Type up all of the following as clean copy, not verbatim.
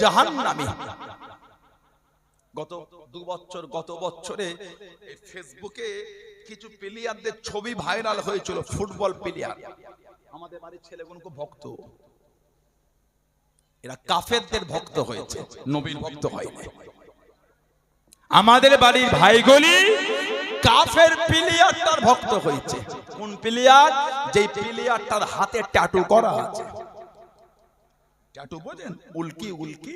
জাহান্নামী। গত বছরে ফেসবুকে কিছু প্লেয়ারদের ছবি ভাইরাল হয়েছিল, ফুটবল প্লেয়ার। আমাদের বাড়ির ছেলেগুলো খুব ভক্ত, এরা কাফেরদের ভক্ত হয়েছে, নবীর ভক্ত হয়নি। আমাদের বাড়ির ভাইগুলি কাফের প্লেয়ারটার ভক্ত হয়েছে। কোন প্লেয়ার? যেই প্লেয়ারটার হাতে ট্যাটু করা আছে। ট্যাটু বোঝেন? উল্কি উল্কি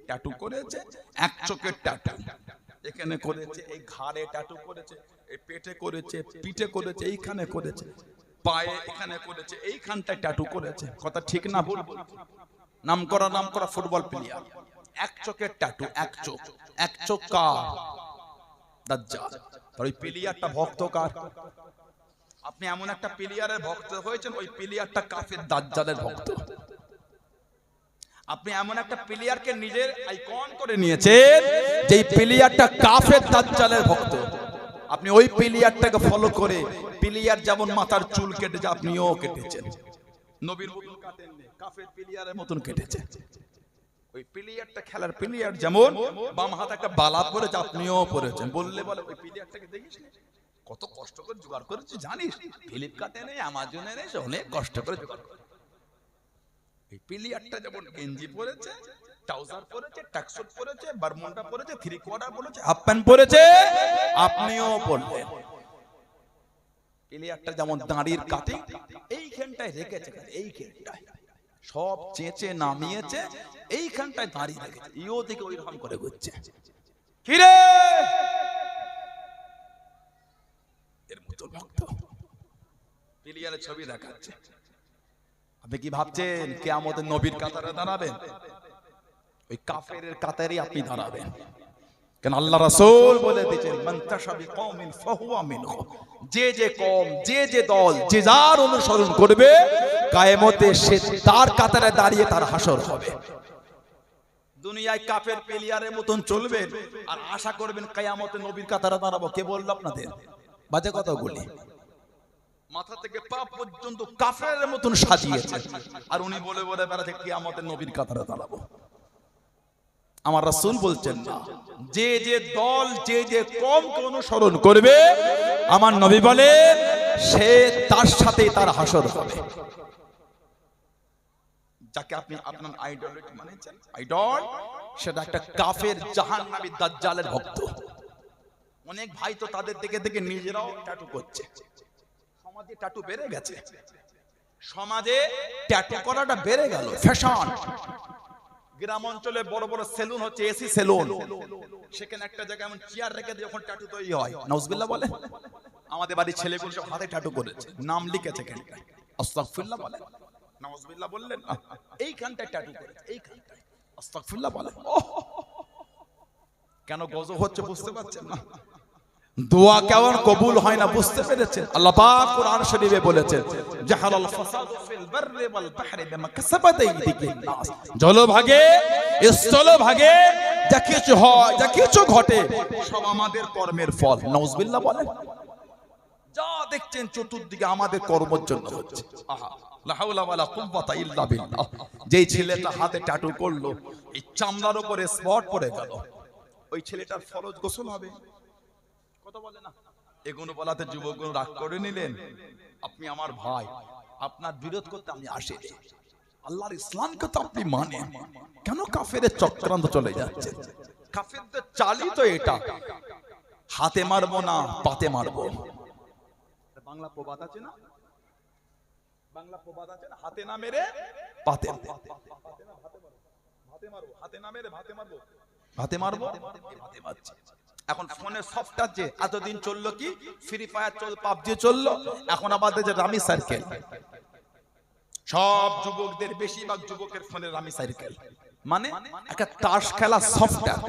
ট্যাটু করেছে, এক চোখের ট্যাটু এখানে করেছে, এই ঘাড়ে ট্যাটু করেছে, এই পেটে করেছে, পিঠে করেছে, এইখানে করেছে, পায়ে এখানে করেছে, এইখানটায় ট্যাটু করেছে। কথা ঠিক না ভুল? নাম করা ফুটবল প্লেয়ার, এক চোখের ট্যাটু, এক চোখ কার? দাজ্জাল। ওই প্লেয়ারটা ভক্ত কার? আপনি এমন একটা প্লেয়ারের ভক্ত হয়েছেন, ওই প্লেয়ারটা কাফের দাজ্জালের ভক্ত। আপনি এমন একটা প্লেয়ারকে নিজের আইকন করে নিয়েছেন, যেই প্লেয়ারটা কাফের দাজ্জালের ভক্ত। আপনি ওই প্লেয়ারটাকে ফলো করে, প্লেয়ার যেমন মাথার চুল কেটেছে, আপনিও কেটেছেন। নবীর মতন কাটেননি, কাফের প্লেয়ারের মতন কেটেছে। ওই প্লেয়ারটা খেলার প্লেয়ার যেমন বাম হাতে একটা বালা পরেছে, আপনিও পরেছেন। বললে বলে ওই প্লেয়ারটাকে দেখিস কত কষ্ট করে জোগাড় করেছে জানিস? ফ্লিপকার্টে নেই, অ্যামাজনে নেই, অনেক কষ্ট করে জোগাড় করে। এই প্লেয়ারটা যেমন গেঞ্জি পরেছে, ট্রাউজার পরেছে, ট্র্যাকসুট পরেছে, বারমুন্ডা পরেছে, থ্রি কোয়ার্টার পরেছে, হাফ প্যান্ট পরেছে, আপনিও পরলেন। প্লেয়ারটা যেমন দাঁড়ির কাটিং এইখানটায় রেখেছে, এইখানটায় সব চেঁচে নামিয়েছে, এইখানটায় দাঁড়িয়ে রেখেছে, ইও দিকে ওই রকম করে ঘুরছে। কিরে এর মতো ভক্ত প্লেয়ারের ছবি দেখাচ্ছে। আপনি কি ভাবছেন কিয়ামতে নবীর কাতারে দাঁড়াবেন? ওই কাফেরের কাতারেই আপনি দাঁড়াবেন। কেন আল্লাহ রাসূল বলে দিয়েছেন, মান তাশাবি কওমিন ফাহুয়া মিনহু। যে কওম, যে দল, যে যার অনুসরণ করবে, কিয়ামতে সে তার কাতারে দাঁড়িয়ে তার হাসর হবে। দুনিয়ায় কাফের প্লেয়ারের মতন চলবেন আর আশা করবেন কিয়ামতে নবীর কাতারে দাঁড়াবো। কে বলল আপনাদের? বাজে কথা বলি। মাথা থেকে পা পর্যন্ত কাফেরের মতন সাজিয়েছে, আর উনি বলে বেড়াতে কিয়ামতে নবীর কাতারে দাঁড়াবো। আমার রাসূল বলছেন না, যে দল, যে কওমকে অনুসরণ করবে, আমার নবী বলেন সে তার সাথে তার হাসর হবে। যাকে আপনি আপনার আইডলিটি মানেছেন, আইডল, সেটা একটা কাফের জাহান্নামী দাজ্জালের ভক্ত। অনেক ভাই তো তাদের দেখে নিজেরাও ট্যাটু করছে। সমাজে ট্যাটু বেড়ে গেছে, সমাজে ট্যাটু করাটা বেড়ে গেল, ফ্যাশন। গ্রাম অঞ্চলে বড় বড় সেলুন হচ্ছে, এসি সেলুন, সেখানে একটা জায়গায় এমন চেয়ার রেখে যখন ট্যাটু তৈরি হয়, নাউজুবিল্লাহ বলে। আমাদের বাড়ির ছেলেগুলো সব হাতে ট্যাটু করেছে, নাম লিখেছে এখানটায়, আস্তাগফিরুল্লাহ বলে, নাউজুবিল্লাহ বললেন, এইখানটায় ট্যাটু করেছে, এইখানটায় আস্তাগফিরুল্লাহ বলে। কেন গজব হচ্ছে বুঝতে পারছেন না? দোয়া কেমন কবুল হয় না বুঝতে পেরেছেন? আল্লাহ পাক কোরআন শরীফে বলেছেন, জাহালাল ফাসাদু ফিল বাররি ওয়াল বাহরি বিমা কাসাবাত আইদিকুন নাস। জলভাগে, স্থলভাগে যা কিছু হয়, যা কিছু ঘটে, সব আমাদের কর্মের ফল। নাউজুবিল্লাহ বলেন। যা দেখছেন চতুর্দিকে আমাদের কর্মের জন্য হচ্ছে। আহা, লা হাওলা ওয়ালা কুওয়াতা ইল্লা বিল্লাহ। যেই ছেলেটা হাতে ট্যাটু করলো, এই চামড়ার উপরে স্পট পড়ে গেল, ওই ছেলেটার ফরজ গোসল হবে। কথা বলে না? এগুলো বলাতে যুবকগুলো রাগ করে নিলেন। আপনি আমার ভাই, আপনার বিরোধ করতে আমি আসিনি। আল্লাহর ইসলামকে তো আপনি মানেন, কেন কাফেরের চক্রান্ত চলে যাচ্ছে? কাফেরদের চালই তো এটা, হাতে মারবো না পাতে মারবো। বাংলা প্রবাদ আছে না? বাংলা প্রবাদ আছে না, হাতে না মেরে পাতে মারবো, হাতে না মেরে ভাতে মারবো, ভাতে মারবো, ভাতে মারছি। এখন ফোনের সফটওয়্যার যে এতদিন চললো কি, ফ্রি ফায়ার চল, পাবজি চললো, এখন আমাদের যে রামি সার্কেল, সব যুবকদের, বেশিরভাগ যুবকের ফোনে রামি সার্কেল মানে একটা তাস খেলা সফটওয়্যার।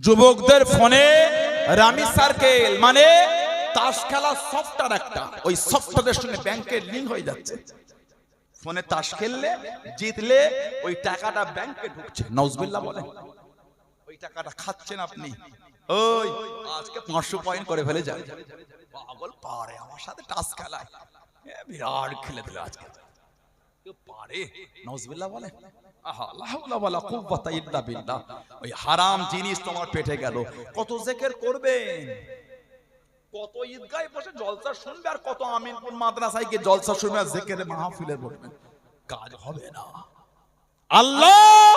যুবকদের ফোনে রামি সার্কেল মানে তাস খেলা সফটওয়্যার একটা, ওই সফটওয়্যারের সঙ্গে ব্যাংকের লিংক হয়ে যাচ্ছে। ফোনে তাস খেললে জিতলে ওই টাকাটা ব্যাংকে ঢুকছে। নাউজুবিল্লাহ বলে। ওই টাকাটা খাচ্ছেন আপনি। ওই আজকে 500 পয়েন্ট করে ফেলে যায়, পাগল পারে আমার সাথে টাস খেলায়, বিরাট খেলে দিল আজকে, কেউ পারে? নাউজুবিল্লাহ বলে। আহা লা হাওলা ওয়ালা কুওয়াতা ইল্লা বিল্লাহ। ওই হারাম জিনিস তোমার পেটে গেল, কত জিকির করবেন, কত ঈদগাহে বসে জলসা শুনবে, আর কত আমিনপুর মাদ্রাসায় গিয়ে জলসা শুনবে আর জিকিরে মাহফিলে বসবেন, কাজ হবে না। আল্লাহ,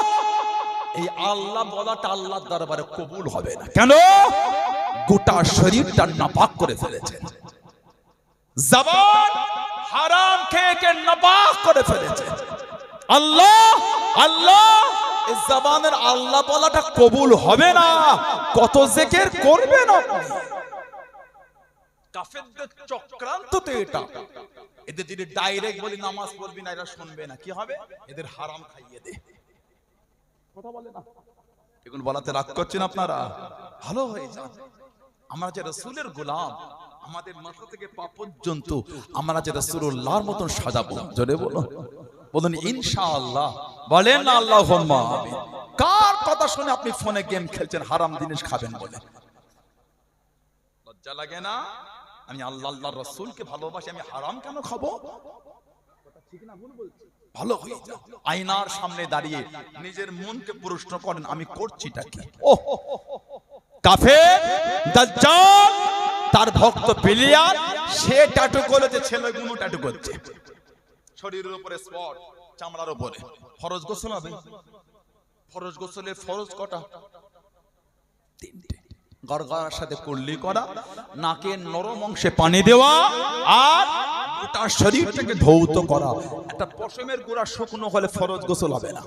এই আল্লাহ বলাটা আল্লাহর দরবারে কবুল হবে না। কেন? গোটা শরীরটা নাপাক করে ফেলেছেন, জবান হারাম খেয়ে খেয়ে নাপাক করে ফেলেছেন। আল্লাহ আল্লাহ, এই জবানের আল্লাহ বলাটা কবুল হবে না, কত জিকির করবেন আপনি। কাফেরদের চক্রান্ত তো এটা, এদের যদি ডাইরেক্ট বলি নামাজ পড়বি না, এরা শুনবে না, কি হবে? এদের হারাম খাইয়ে দে, কথা বলে না। এগুলো বলাতে রাগ করছেন আপনারা? ভালো হয়ে যান। আমরা যে রাসূলের গোলাম, আমাদের মাথা থেকে পা পর্যন্ত আমরা যে রাসূলুল্লাহর মতন সাজাবো। জোরে বলুন, বলুন ইনশাআল্লাহ, বলেন আল্লাহুম্মা আমিন। কার কথা শুনে আপনি ফোনে গেম খেলছেন, হারাম জিনিস খাবেন বলে? লজ্জা লাগে না? আমি আল্লাহ আল্লাহর রাসূলকে ভালোবাসি, আমি হারাম কেন খাবো? ঠিক না ভুল বলছি? ভালো হয়ে যাও, আয়নার সামনে দাঁড়িয়ে নিজের মনকে প্রশ্ন করেন, আমি করছিটা কি? ওহ, কাফের দাজ্জাল তার ভক্ত বিলিয়াল, সে ট্যাটু করেছে, ছেলেগুলো ট্যাটু করছে শরীরের উপরে, স্পট চামড়ার উপরে। ফরজ গোসল হবে, ফরজ গোসলের ফরজ কটা? 3টে। গড়গড়ার সাথে কুল্লি করা, নাকের নরম অংশে পানি দেওয়া, আর গোটা শরীরটাকে ধৌত করা। একটা পশমের গুঁড়া শুকনো হলে ফরজ গোসল হবে না।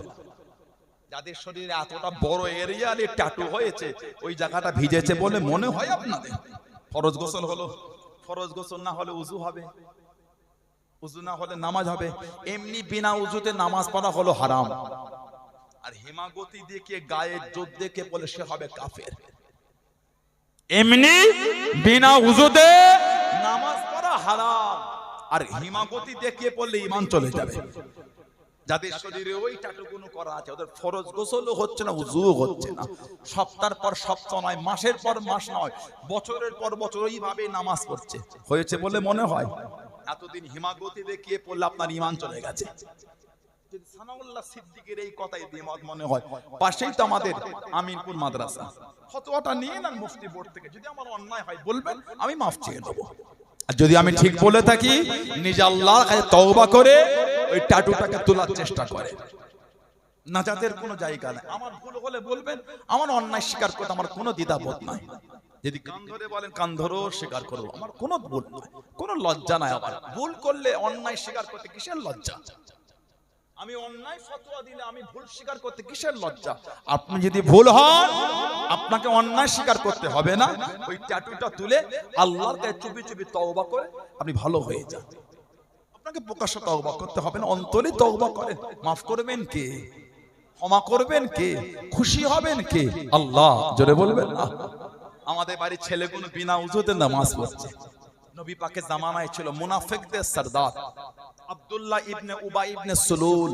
যাদের শরীরে এতটা বড় এরিয়ালে ট্যাটু হয়েছে, ওই জায়গাটা ভিজেছে বলে মনে হয় আপনাদের, ফরজ গোসল হলো। ফরজ গোসল না হলে উযু হবে, উযু না হলে নামাজ হবে। এমনি বিনা উযুতে নামাজ পড়া হলো হারাম। আর হিমাগতি দেখে গায়ে জোর দেখে বলে সে হবে কাফের। এমনি বিনা উযুতে নামাজ পড়া হারাম, আর হিমাগতি দেখিয়ে পড়লে ঈমান চলে যাবে। যাদের শরীরে ওই ট্যাটুগুলো করা আছে, ওদের ফরজ গোসলও হচ্ছে না, উযুও হচ্ছে না। সপ্তাহের পর সপ্তাহ নয়, মাসের পর মাস নয়, বছরের পর বছর ওইভাবে নামাজ পড়ছে। হয়েছে বলে মনে হয়? এতদিন হিমাগতি দেখিয়ে পড়লে আপনার ঈমান চলে গেছে। যদি সানাউল্লাহ সিদ্দিকের এই কথাই দ্বিমত মনে হয়, পাশেই তো আমাদের আমিনপুর মাদ্রাসা, ফতোয়াটা নিয়ে নেন মুফতি বোর্ড থেকে। যদি আমার অন্যায় হয় বলবেন, আমি মাফ চেয়ে নেব। আর যদি আমি ঠিক বলে থাকি, নিজে আল্লাহর কাছে তওবা করে ওই ট্যাটুটাকে তোলার চেষ্টা করে। নাজাতের কোনো জায়গা নেই। আমার ভুল হলে বলবেন, আমার অন্যায় স্বীকার করতে আমার কোনো দ্বিধাবোধ নাই। যদি কান ধরে বলেন, কান ধরেও স্বীকার করবো, আমার কোনো ভুল নয়, কোনো লজ্জা নাই। আমার ভুল করলে অন্যায় স্বীকার করতে কিসের লজ্জা? আমি অন্যায় ফতোয়া দিলে আমি ভুল স্বীকার করতে কিসের লজ্জা? আপনি যদি ভুল হন, আপনাকে অন্যায় স্বীকার করতে হবে না। ওই ট্যাটুটা তুলে আল্লাহর কাছে চুপি চুপি তওবা করে আপনি ভালো হয়ে যান। আপনাকে প্রকাশ্য তওবা করতে হবে না, অন্তরে তওবা করেন। মাফ করবেন কে? ক্ষমা করবেন কে? খুশি হবেন কে? আল্লাহ। জোরে বলবেন না। আমাদের বাড়ির ছেলেগুলো বিনা উযুতে নামাজ পড়ছে। নবী পাকের জামানায় ছিল মুনাফিকদের সরদার আব্দুল্লাহ ইবনে উবাই ইবনে সুলুল।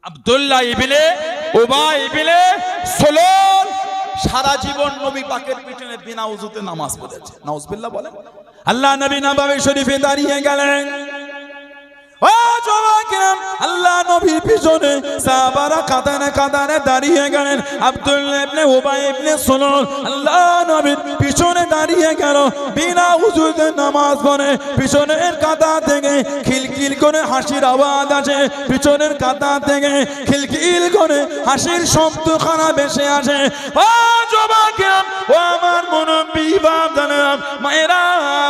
আব্দুল্লাহ ইবনে উবাই ইবনে সুলুল সারা জীবন নবী পাকের পিছনে বিনা উযুতে নামাজ পড়েছে। নাউজুবিল্লাহ বলেন। আল্লাহ নবী নববী শরীফে দাঁড়িয়ে গেলেন। ও যুবকেরা, আল্লাহ নবীর পিছনে সাহাবারা কাতারে কাতারে দাঁড়িয়ে গেলেন। আব্দুল্লাহ ইবনে উবাই ইবনে সুলুল আল্লাহ নবীর পিছনে দাঁড়িয়ে গেল, বিনা উযুতে নামাজ পড়ে। পিছনের কাতার থেকে খিলখিল করে হাসির আওয়াজ আসে, পিছনের কাতার থেকে খিলখিল করে হাসির শব্দখানা ভেসে আসে। ও যুবকেরা, ও আমার মুরব্বি বাপদানেরা, মায়েরা,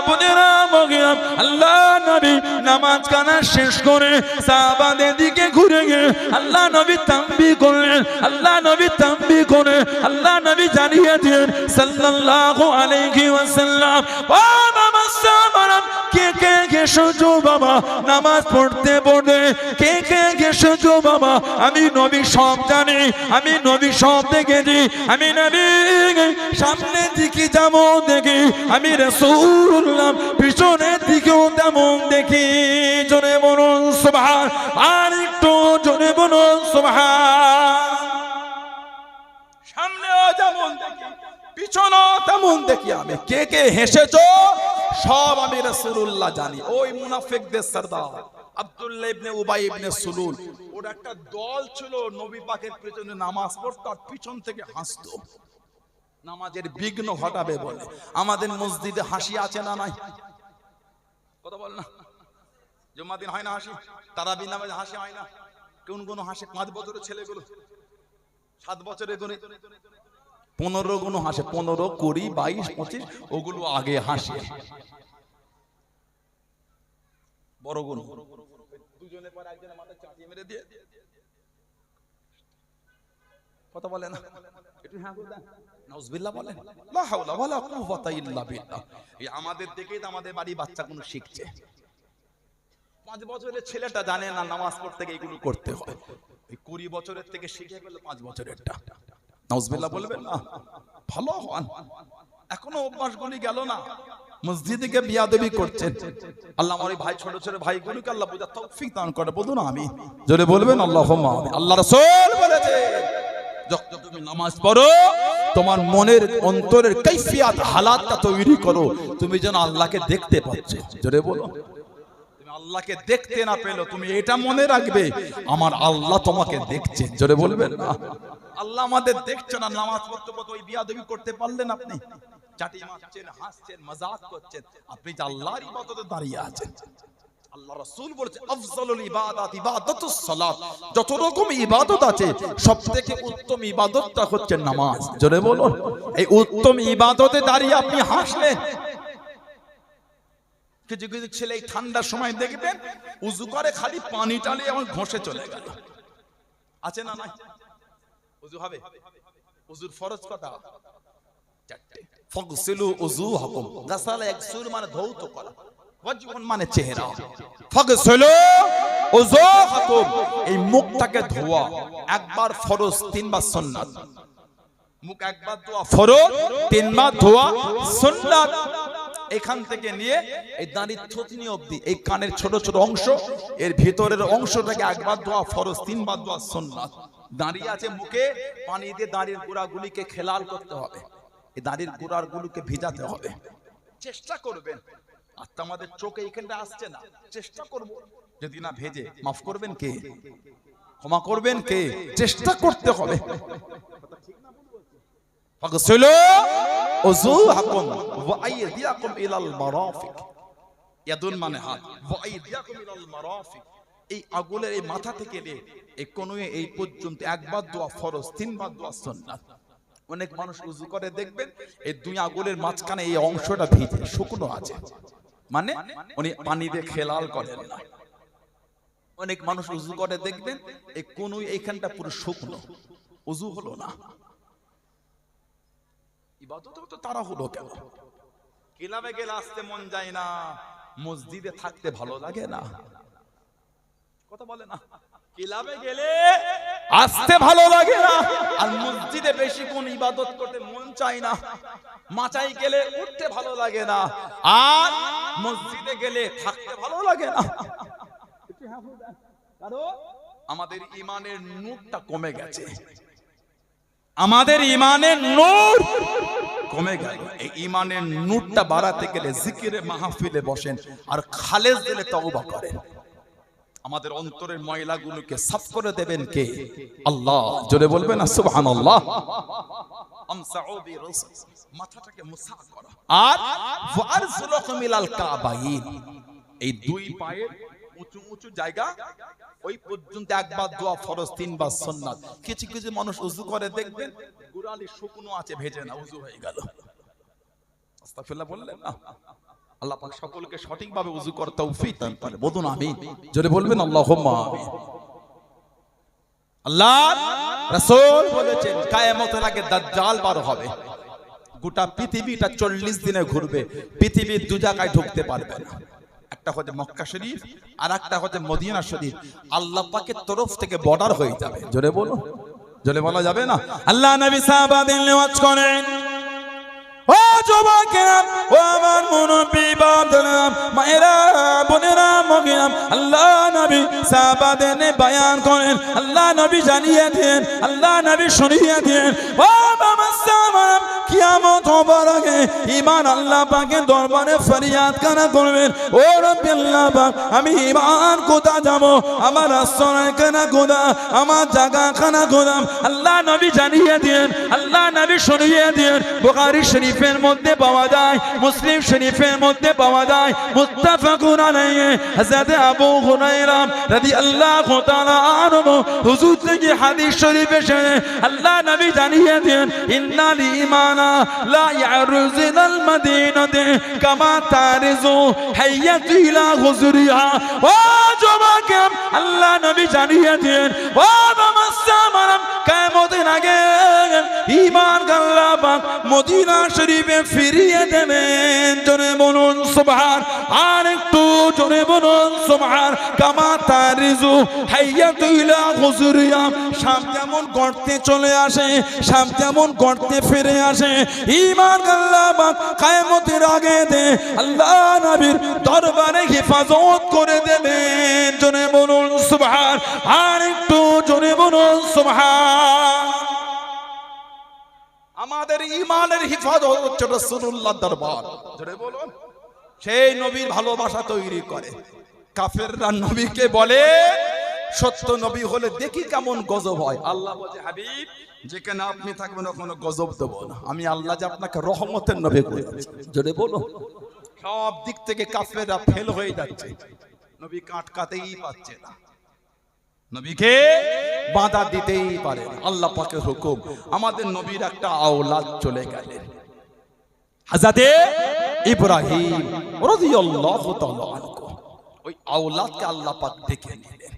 বোনেরা, মগিরা, আল্লাহ নবী নামাজ কানা শেষ করে সাহাবাদের দিকে ঘুরে গিয়ে আল্লাহ নবী তানবিহ করলেন। আল্লাহ নবী তানবিহ করে আল্লাহ নবী জানিয়ে দিলেন সাল্লাল্লাহু আলাইহি ওয়াসাল্লাম, ও বাবা সাহাবারা, কে কে গেছো বাবা নামাজ পড়তে পড়তে? কে কে গেছো বাবা? আমি নবী সব জানি, আমি নবী সব দেখেছি। আমি নবী সামনের দিকে যেমন দেখি, আমি রাসূলুল্লাহ পিছনের দিকেও তেমন দেখি। জোরে বলুন সুবহান, আর একটু জোরে বলুন সুবহান। সামনেও যেমন দেখি, পিছনেও তেমন দেখি আমি। কে কে হেসেছো সব আমি রাসূলুল্লাহ জানি। ওই মুনাফিকদের সরদার আব্দুল্লাহ ইবনে উবাই ইবনে সুলুল, ওর একটা দল ছিল নবী পাকের পেছনে নামাজ পড়তো আর পিছন থেকে হাসতো, নামাজের বিঘ্ন ঘটাবে বলে। আমাদের মসজিদে হাসি আছে না নাই? কথা বল না, জুম্মা দিন হয় না হাসি? তারাবি নামাজে হাসি হয় না? কোন হাসে? 5 বছরের ছেলেগুলো, 7 বছরের গুণে 15 গুণ হাসে, 15, 20, 22, 25 ওগুলো আগে হাসে। বড় গুণ দুজনে পর একজনের মাথায় চাটিয়ে মেরে দিয়ে কথা বলে না, একটু হ্যাঁ বলে দেন, নাউজুবিল্লাহ বলেন, লা হাওলা ওয়ালা কুওয়াতা ইল্লা বিল্লাহ। এই আমাদের দেখেই তো আমাদের বাড়ি বাচ্চাগুলো শিখছে। 5 বছরের ছেলেটা জানে না নামাজ পড়তে গিয়ে এগুলো করতে হয়, এই 20 বছরের থেকে শিখে গেল 5 বছরেরটা। নাউজুবিল্লাহ বলবেন না? ভালো হন, এখনো অভ্যাসগুলি গেল না, মসজিদে গিয়ে বিয়াদবি করছেন। আল্লাহ আমার ভাই, ছোট ছোট ভাইগুলোকে আল্লাহ বুঝার তৌফিক দান করে, বলুন আমি। জোরে বলবেন আল্লাহুম্মা আমিন। আল্লাহ রাসূল বলেছে, যখন তুমি নামাজ পড়ো তোমার মনের অন্তরের কাইফিয়াত হালাতটা তৈরি করো, তুমি যেন আল্লাহকে দেখতে পাচ্ছ। জোরে বলো, তুমি আল্লাহকে দেখতে না পেলো তুমি এটা মনে রাখবে আমার আল্লাহ তোমাকে দেখছে। জোরে বলবেন না? আল্লাহ আমাদের দেখছে না, নামাজ পড়তে পড়তে ওই বিয়াদবি করতে পারলেন আপনি, চাটি মারছেন, হাসছেন, মজাক করছেন, আপনি যে আল্লাহর ইবাদতে দাঁড়িয়ে আছেন। আল্লাহ রাসূল বলেছে আফজালুল ইবাদাত ইবাদাতুস সালাত, যত রকম ইবাদত আছে সবথেকে উত্তম ইবাদতটা হচ্ছে নামাজ। জোরে বলুন, এই উত্তম ইবাদতে দাঁড়িয়ে আপনি হাসলেন। কিছু কিছু ছেলে এই ঠান্ডার সময় দেখবেন উযু করে খালি পানি টালে এমন ঘষে চলে গেল, আছে না নাই? উযু হবে, উযুর ফরজ কটা? 4টে। ফাগসিলু উযুহাকুম, গাসালা ইয়াগসিলু মানে ধৌত করা, ওয়াজহুন মানে চেহারা, ফাগসিলু উযুহাকুম এই মুখটাকে ধোয়া, একবার ফরজ 3 বার সুন্নাত। মুখ একবার ধোয়া ফরজ, 3 বার ধোয়া সুন্নাত। এখান থেকে নিয়ে এই দাঁড়ির থুতনি অবধি এই কানের ছোট ছোট অংশ, এর ভিতরের অংশটাকে একবার ধোয়া ফরজ, 3 বার ধোয়া সুন্নাত। দাঁড়িয়ে আছে মুখে পানি দিয়ে দাঁড়ির গোড়াগুলিকে খেলাল করতে হবে, এই দাঁড়ির গোড়াগুলোকে ভিজাতে হবে। চেষ্টা করবেন, আর আমাদের চোখে এখানটা আসছে না, চেষ্টা করব যদি না ভেজে, মাফ করবেন কে? ক্ষমা করবেন কে? চেষ্টা করতে হবে। ফাগসিলু উযুহাকুম ওয়া আইদিয়াকুম ইলাল মারাফিক, ইয়াদুন মানে হাত, ওয়া আইদিয়াকুম ইলাল মারাফিক এই আগুলের এই মাথা থেকে এই কোণে এই পর্যন্ত একবার দোয়া ফরজ, 3 বার দোয়া সুন্নাত। অনেক মানুষ উযু করে দেখবেন এই 2 আগুলের মাঝখানে এই অংশটা ভিজে শুকনো আছে, মানে উনি পানি দিয়ে খেলাল করেন না। অনেক মানুষ উযু করে দেখবেন এই কোণে এইখানটা পুরো শুকনো, উযু হলো না। ইবাদত তো তারা হলো কেন? ক্লাবে গেলে আসতে মন যায় না, মসজিদে থাকতে ভালো লাগে না, কথা বলে না? ক্লাবে গেলে আসতে ভালো লাগে না, আর মসজিদে বেশিক্ষণ ইবাদত করতে মন চায় না। মাচাই গেলে উঠতে ভালো লাগে না, আর মসজিদে গেলে থাকতে ভালো লাগে না। কারণ আমাদের ঈমানের নূরটা কমে গেছে, আমাদের ঈমানের নূর কমে গেল। এই ঈমানের নূরটা বাড়াতে গেলে জিকিরে মাহফিলে বসেন আর খালেস দিলে তওবা করেন। আমাদের অন্তরের ময়লাগুলোকে সাফ করে দেবেন কে? আল্লাহ। জোরে বলবেন না সুবহানাল্লাহ। আমসাউ বিরাস, মাথাটাকে মুসা করা, আর ওয়ারজুলুকুম ইলাল কাবাইন এই 2 পায়ের উঁচু উঁচু জায়গা ওই পর্যন্ত একবার দোয়া ফরজ, 3 বার সুন্নাত। কিছু কিছু মানুষ উযু করে দেখবেন গোড়ালি শুকনো আছে, ভেজে না, উযু হয়ে গেল। আস্তাগফিরুল্লাহ বললেন না? আল্লাহ পাক সকলকে সঠিকভাবে উযু করার তৌফিক দান করেন, বলুন আমিন। জোরে বলবেন আল্লাহুম্মা আমিন। আল্লাহ রাসূল বলেছেন কিয়ামতের আগে দাজ্জাল বার হবে, গোটা পৃথিবীটা 40 দিনে ঘুরবে, পৃথিবীর 2 জায়গায় ঢুকতে পারবে না। একটা হচ্ছে মক্কা শরীফ আর একটা হচ্ছে মদিনা শরীফ, আল্লাহ পাকের তরফ থেকে বর্ডার হয়ে যাবে। জোরে বলো, জোরে বলা যাবে না? আল্লাহ নবী সাহাবাদের নিওয়াজ করেন, ও যুবকেরা, ও আমার মুরব্বি বাপরা, মায়েরা, বোনেরা, মুকিয়াম আল্লাহ নবী সাহাবাদের বয়ান করেন, আল্লাহ নবী জানিয়ে দেন, আল্লাহ নবী শুনিয়ে দেন, ও বাবা কিয়ামত হবার আগে ঈমান আল্লাহ পাকের দরবারে ফরিয়াদ কানা করবেন, ও রব্বি আল্লাহ পাক আমি ঈমান কোথা যাব, আমার আশ্রয় কানা কোথা, আমার জায়গা কানা কোথা। আল্লাহ নবী জানিয়ে দেন, আল্লাহ নবী শুনিয়ে দেন। বুখারী শরীফের মধ্যে পাওয়া যায়, মুসলিম শরীফের মধ্যে পাওয়া যায়, মুত্তাফাকুন আলাইহি। হযরত আবু হুরায়রা রাদিয়াল্লাহু তাআলা আনহু হুজুর থেকে হাদিস শরীফ এসে আল্লাহ নবী জানিয়ে দেন, ইন্নাল ঈমানা লা ইয়ারুযুল মাদিনাতি কামা তারিজু হাইয়াতু ইলা হুজুরিহা। ও যুবক আল্লাহ নবী জানিয়ে দেন, ও মুসলমান কিয়ামতের আগে ঈমান আল্লাহ পাক মদিনা শরীফে ফিরিয়ে দেবেন। জোরে বলুন সুবহান, আর একটু জোরে বলুন সুবহান। কামা তারিজু হাইয়াতু ইলা হুজুরিহা, সাপ যেমন গর্তে চলে আসে, সাপ যেমন গর্তে ফিরে আসে, ঈমান আল্লাহ পাক কিয়ামতের আগে দে আল্লাহ নবীর দরবারে হেফাজত করে দেবেন। জোরে বলুন সুবহান, আর একটু জোরে বলুন সুবহান। আমাদের ঈমানের হিফাজত হচ্ছে রাসূলুল্লাহর দরবার। জোরে বলুন, সেই নবীর ভালোবাসা তৈরি করে। কাফেররা নবীকে বলে সত্য নবী হলে দেখি কেমন গজব হয়। আল্লাহ বলে, হাবিব যেখানে আপনি থাকবেন ওখানে গজব দেব না, আমি আল্লাহ যে আপনাকে রহমতের নবী করেছি। জোরে বলো, সব দিক থেকে কাফেররা ফেল হয়ে যাচ্ছে, নবী কাটকাতেই পাচ্ছে না, নবীকে বাধা দিতেই পারে না। আল্লাহ পাকের হুকুম, আমাদের নবীর একটা আওলাদ চলে গেলেন, হযরতে ইব্রাহিম রাদিয়াল্লাহু তাআলা আনহু। ওই আওলাদকে আল্লাহ পাক দেখে নিলেন।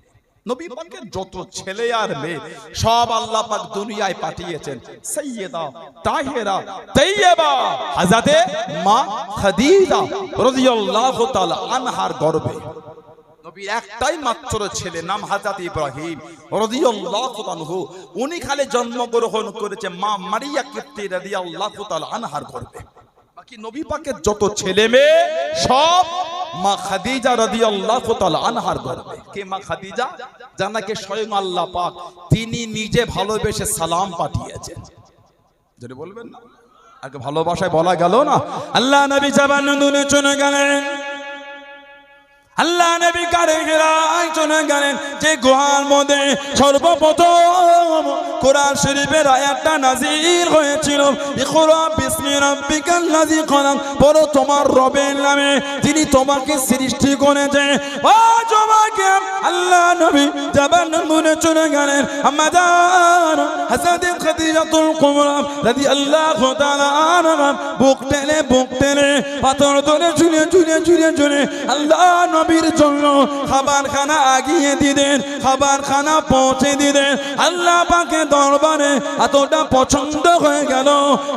নবী পাকের যত ছেলে আর মেয়ে সব আল্লাহ পাক দুনিয়ায় পাঠিয়েছেন সাইয়্যিদা তাহেরা তাইয়্যিবা হযরতে মা খাদিজা রাদিয়াল্লাহু তাআলা আনহার গর্ভে। নবীর একটাই মাত্র ছেলে, নাম হযরত ইব্রাহিম রাদিয়াল্লাহু আনহু। উনি খালি জন্মগ্রহণ করেছে মা মারিয়া কিপ্তি রাদিয়াল্লাহু তাআলা আনহার গর্ভে। বাকি নবী পাকের যত ছেলে মেয়ে সব মা খাদিজা রাদিয়াল্লাহু তাআলা আনহার গর্ভে। কে মা খাদিজা? জানাকে স্বয়ং আল্লাহ পাক তিনি নিজে ভালোবেসে সালাম পাঠিয়েছেন। যদি বলবেন না, আগে ভালোবাসায় বলা গেল না। আল্লাহ নবী জাবানুনে চলে গেলেন, আল্লাহ নবী কারেগিরায় চলে গেলেন। যে গুহার মধ্যে সর্বপ্রথম কোরআন শরীফের আয়াতটা নাযিল হয়েছিল, ইকরা বিসমি রাব্বিকাল্লাযী খলাক, পড়ো তোমার রবের নামে যিনি তোমাকে সৃষ্টি করেছে। ও যুবক, আল্লাহ নবী জাবানুনে চলে গেলেন। আম্মা জান হযরত খাদিজাতুল কুবরা রাদিয়াল্লাহু তাআলা আনহা বুক টেনে পাথর ধরে ঝুলে আল্লাহ নবীর জন্য খাবারখানা আগিয়ে দিলেন, খাবারখানা পৌঁছে দিলেন। আল্লাহ পাকের দরবারে এতটা পছন্দ হয়ে গেল,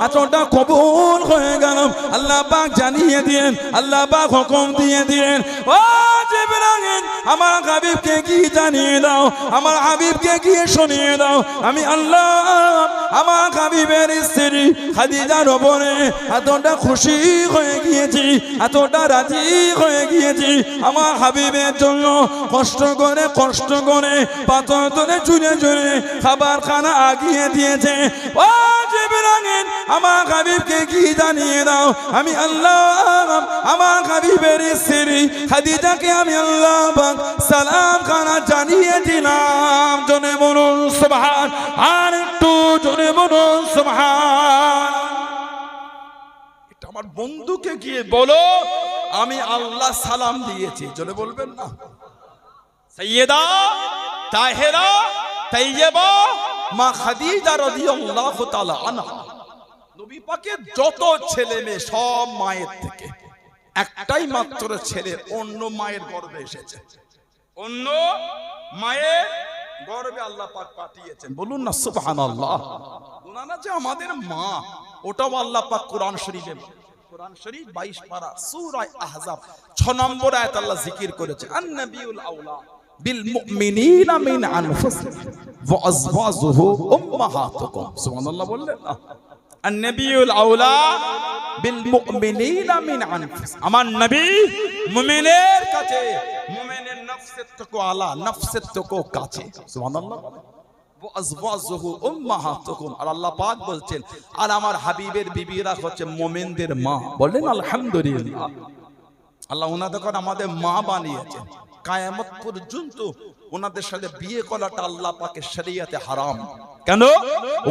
এতটা কবুল হয়ে গেল। আল্লাহ পাক জানিয়ে দিলেন, আল্লাহ পাক হুকুম দিয়ে দিলেন, ও জিবরাইল আমার হাবিবকে কি জানিয়ে দাও, আমার হাবিবকে গিয়ে শুনিয়ে দাও, আমি আল্লাহ আমার হাবিবের স্ত্রী খাদিজার উপরে এতটা খুশি হয়ে গিয়েছি, এতটা রাজি হয়ে গিয়েছি। আমার হাবিবের জন্য কষ্ট করে পাথর ধরে ঝুলে খাবার খানা আগিয়ে দিয়েছে। ও জিবরাইল আমার হাবিবকে কি জানিয়ে দাও, আমি আল্লাহ আমার হাবিবের স্ত্রী খাদিজাকে আমি আল্লাহ পাক সালাম খানা জানিয়ে দিলাম। জোরে বলুন সুবহান, আর একটু জোরে বলুন সুবহান। আমার বন্ধুকে গিয়ে বলো আমি আল্লাহ সালাম দিয়েছি। জোরে বলবেন না? সাইয়্যিদা তাহেরা তাইয়্যিবা মা খাদিজা রাদিয়াল্লাহু তাআলা আনহা। নবী পাকের যত ছেলে মেয়ে সব মায়ের থেকে, একটাই মাত্র ছেলে অন্য মায়ের গর্ভে এসেছে, অন্য মায়ের গর্ভে আল্লাহ পাক পাঠিয়েছেন। বলুন না সুবহানাল্লাহ। ওনারা যে আমাদের মা, ওটাও আল্লাহ পাক কোরআন শরীফে, কোরআন শরীফ 22 পারা সূরা আহজাব 6 নম্বর আয়াত আল্লাহ জিকির করেছে, আন-নাবিয়ুল আউলা বিল মুমিনিনা মিন আনফুসিহিম ওয়া আজওয়াজুহু উম্মাহাতুকুম। সুবহানাল্লাহ বললেন না? আন-নাবিয়ুল আউলা বিল মুমিনিনা মিন আনফুসিহিম, আমার নবী মুমিনের কাছে, নাফসের থেকে আলা, নাফসের থেকে কাছে। সুবহানাল্লাহ। ওয়া আজওয়াজুহু উম্মাহাতুকুম, আর আল্লাহ পাক বলছেন আর আমার হাবিবের বিবিরা হচ্ছে মুমিনদের মা। বলেন আলহামদুলিল্লাহ। আল্লাহ ওনাদের আমাদের মা বানিয়েছেন। কিয়ামত পর্যন্ত ওনাদের সাথে বিয়ে করাটা আল্লাহ পাকের শরীয়তে হারাম। কেন?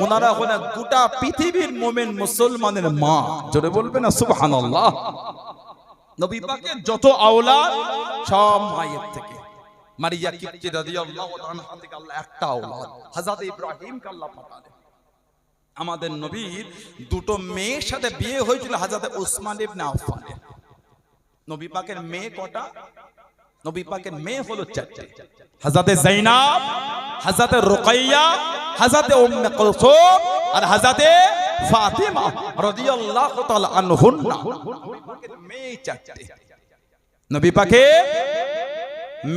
ওনারা হলেন গোটা পৃথিবীর মুমিন মুসলমানের মা। জোরে বলবেন না সুবহানাল্লাহ। নবী পাকের যত আওলাদ সব মায়ের থেকে। মারিয়া কিপ্তি রাদিয়াল্লাহু আনহা থেকে আল্লাহ একটা আওলাদ হযরত ইব্রাহিম কে আল্লাহ পাঠালেন। আমাদের নবীর দুটো মেয়ের সাথে বিয়ে হয়েছিল হযরত উসমান ইবনে আফফানের। নবী পাকের মেয়ে কটা? নবী পাকের মেয়ে হলো চারটি। হযরত যায়নাব, হযরত রুকাইয়া, হযরত উম্মে কুলসুম আর হযরত ফাতিমা রাদিয়াল্লাহু তাআলা আনহুন্না। নবী পাকের মেয়ে চারটি। নবী পাকের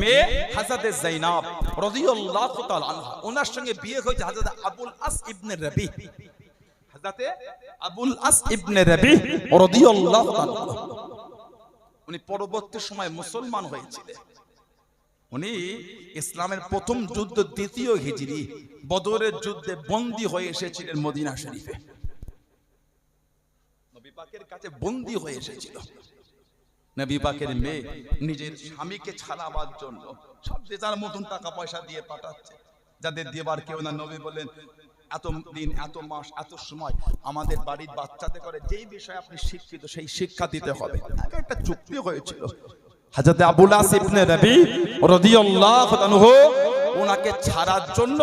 মেয়ে হযরত যায়নাব রাদিয়াল্লাহু তাআলা আনহা, ওনার সঙ্গে বিয়ে হয়েছে হযরত আবুল আস ইবনে রবি। হযরত আবুল আস ইবনে রবি রাদিয়াল্লাহু তাআলা, উনি পরবর্তী সময় মুসলমান হয়েছিলেন। উনি ইসলামের প্রথম যুদ্ধ দ্বিতীয় হিজরি বদরের যুদ্ধে বন্দী হয়ে এসেছিলেন মদিনা শরীফে। নবী পাকের কাছে বন্দী হয়ে এসেছিল। নবী পাকের মেয়ে নিজের স্বামীকে ছাড়াবার জন্য সব যে যার মতন টাকা পয়সা দিয়ে পাঠাচ্ছে, যাদের দেবার কেউ না। নবী বলেন এত দিন, এত মাস, এত সময় আমাদের বাড়ির বাচ্চাদের করে যেই বিষয়ে আপনি শিক্ষিত সেই শিক্ষা দিতে হবে। একটা চুক্তি হয়েছিল। হযরত আবুল আস ইবনে রবি রাদিয়াল্লাহু আনহু ওনাকে ছাড়ার জন্য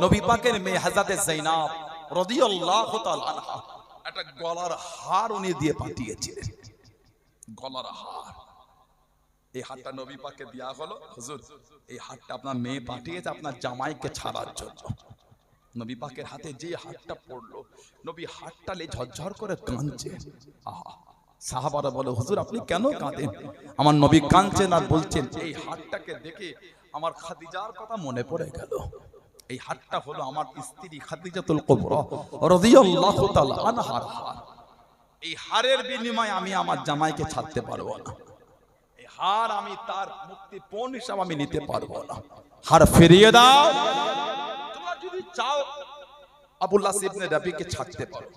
নবী পাকের মেয়ে হযরত যায়নাব রাদিয়াল্লাহু তাআলা আনহা একটা গলার হার উনি দিয়ে পাঠিয়েছিলেন। গলার হার। এই হারটা নবী পাককে দেয়া হলো, হুজুর এই হারটা আপনার মেয়ে পাঠিয়েছে আপনার জামাইকে ছাড়ার জন্য। নবী পাকের হাতে যে হাতটা পড়লো, নবী হাতটা লে ঝরঝর করে কাঁদছে। আহা, সাহাবারা বলে হুজুর আপনি কেন কাঁদেন? আমার নবী কাঁদছেন আর বলছেন এই হাতটাকে দেখে আমার খাদিজার কথা মনে পড়ে গেল। এই হাতটা হলো আমার স্ত্রী খাদিজাতুল কুবরা রাদিয়াল্লাহু তাআলা আনহার হার। এই হারের বিনিময়ে আমি আমার জামাইকে ছাড়তে পারবো না। এই হার আমি তার মুক্তিপণ হিসাবে আমি নিতে পারবো না। হার ফিরিয়ে দাও। যদি চাও আবুল আস ইবনে রবিকে ছাড়তে পারো,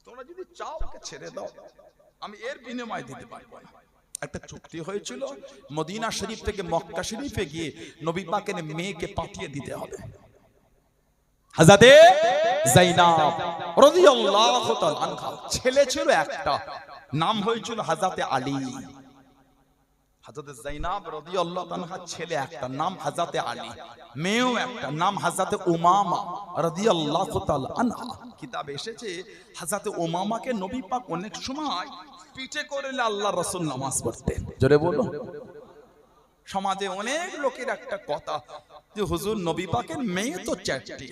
তোমরা যদি চাও ওকে ছেড়ে দাও, আমি এর বিনিময় দিতে পারবো না। একটা চুক্তি হয়েছিল মদিনা শরীফ থেকে মক্কা শরীফে গিয়ে নবী পাকের মেয়েকে পাঠিয়ে দিতে হবে। হযরত যায়নাব রাদিয়াল্লাহু তাআলা আনহা ছেলে ছিল একটা, নাম হয়েছিল হযরত আলী। হযরত যায়নাব রাদিয়াল্লাহু তাআলা ছেলে একটা, নাম হযরত আলী। মেয়েও একটা, নাম হযরত উমামা রাদিয়াল্লাহু তাআলা আনহা। কিতাবে এসেছে হযরত উমামাকে নবী পাক অনেক সময় পিঠে করে আল্লাহর রাসূল নামাজ পড়তেন। জোরে বলো। সমাজে অনেক লোকের একটা কথা যে হুজুর নবী পাকের মেয়ে তো চারটি,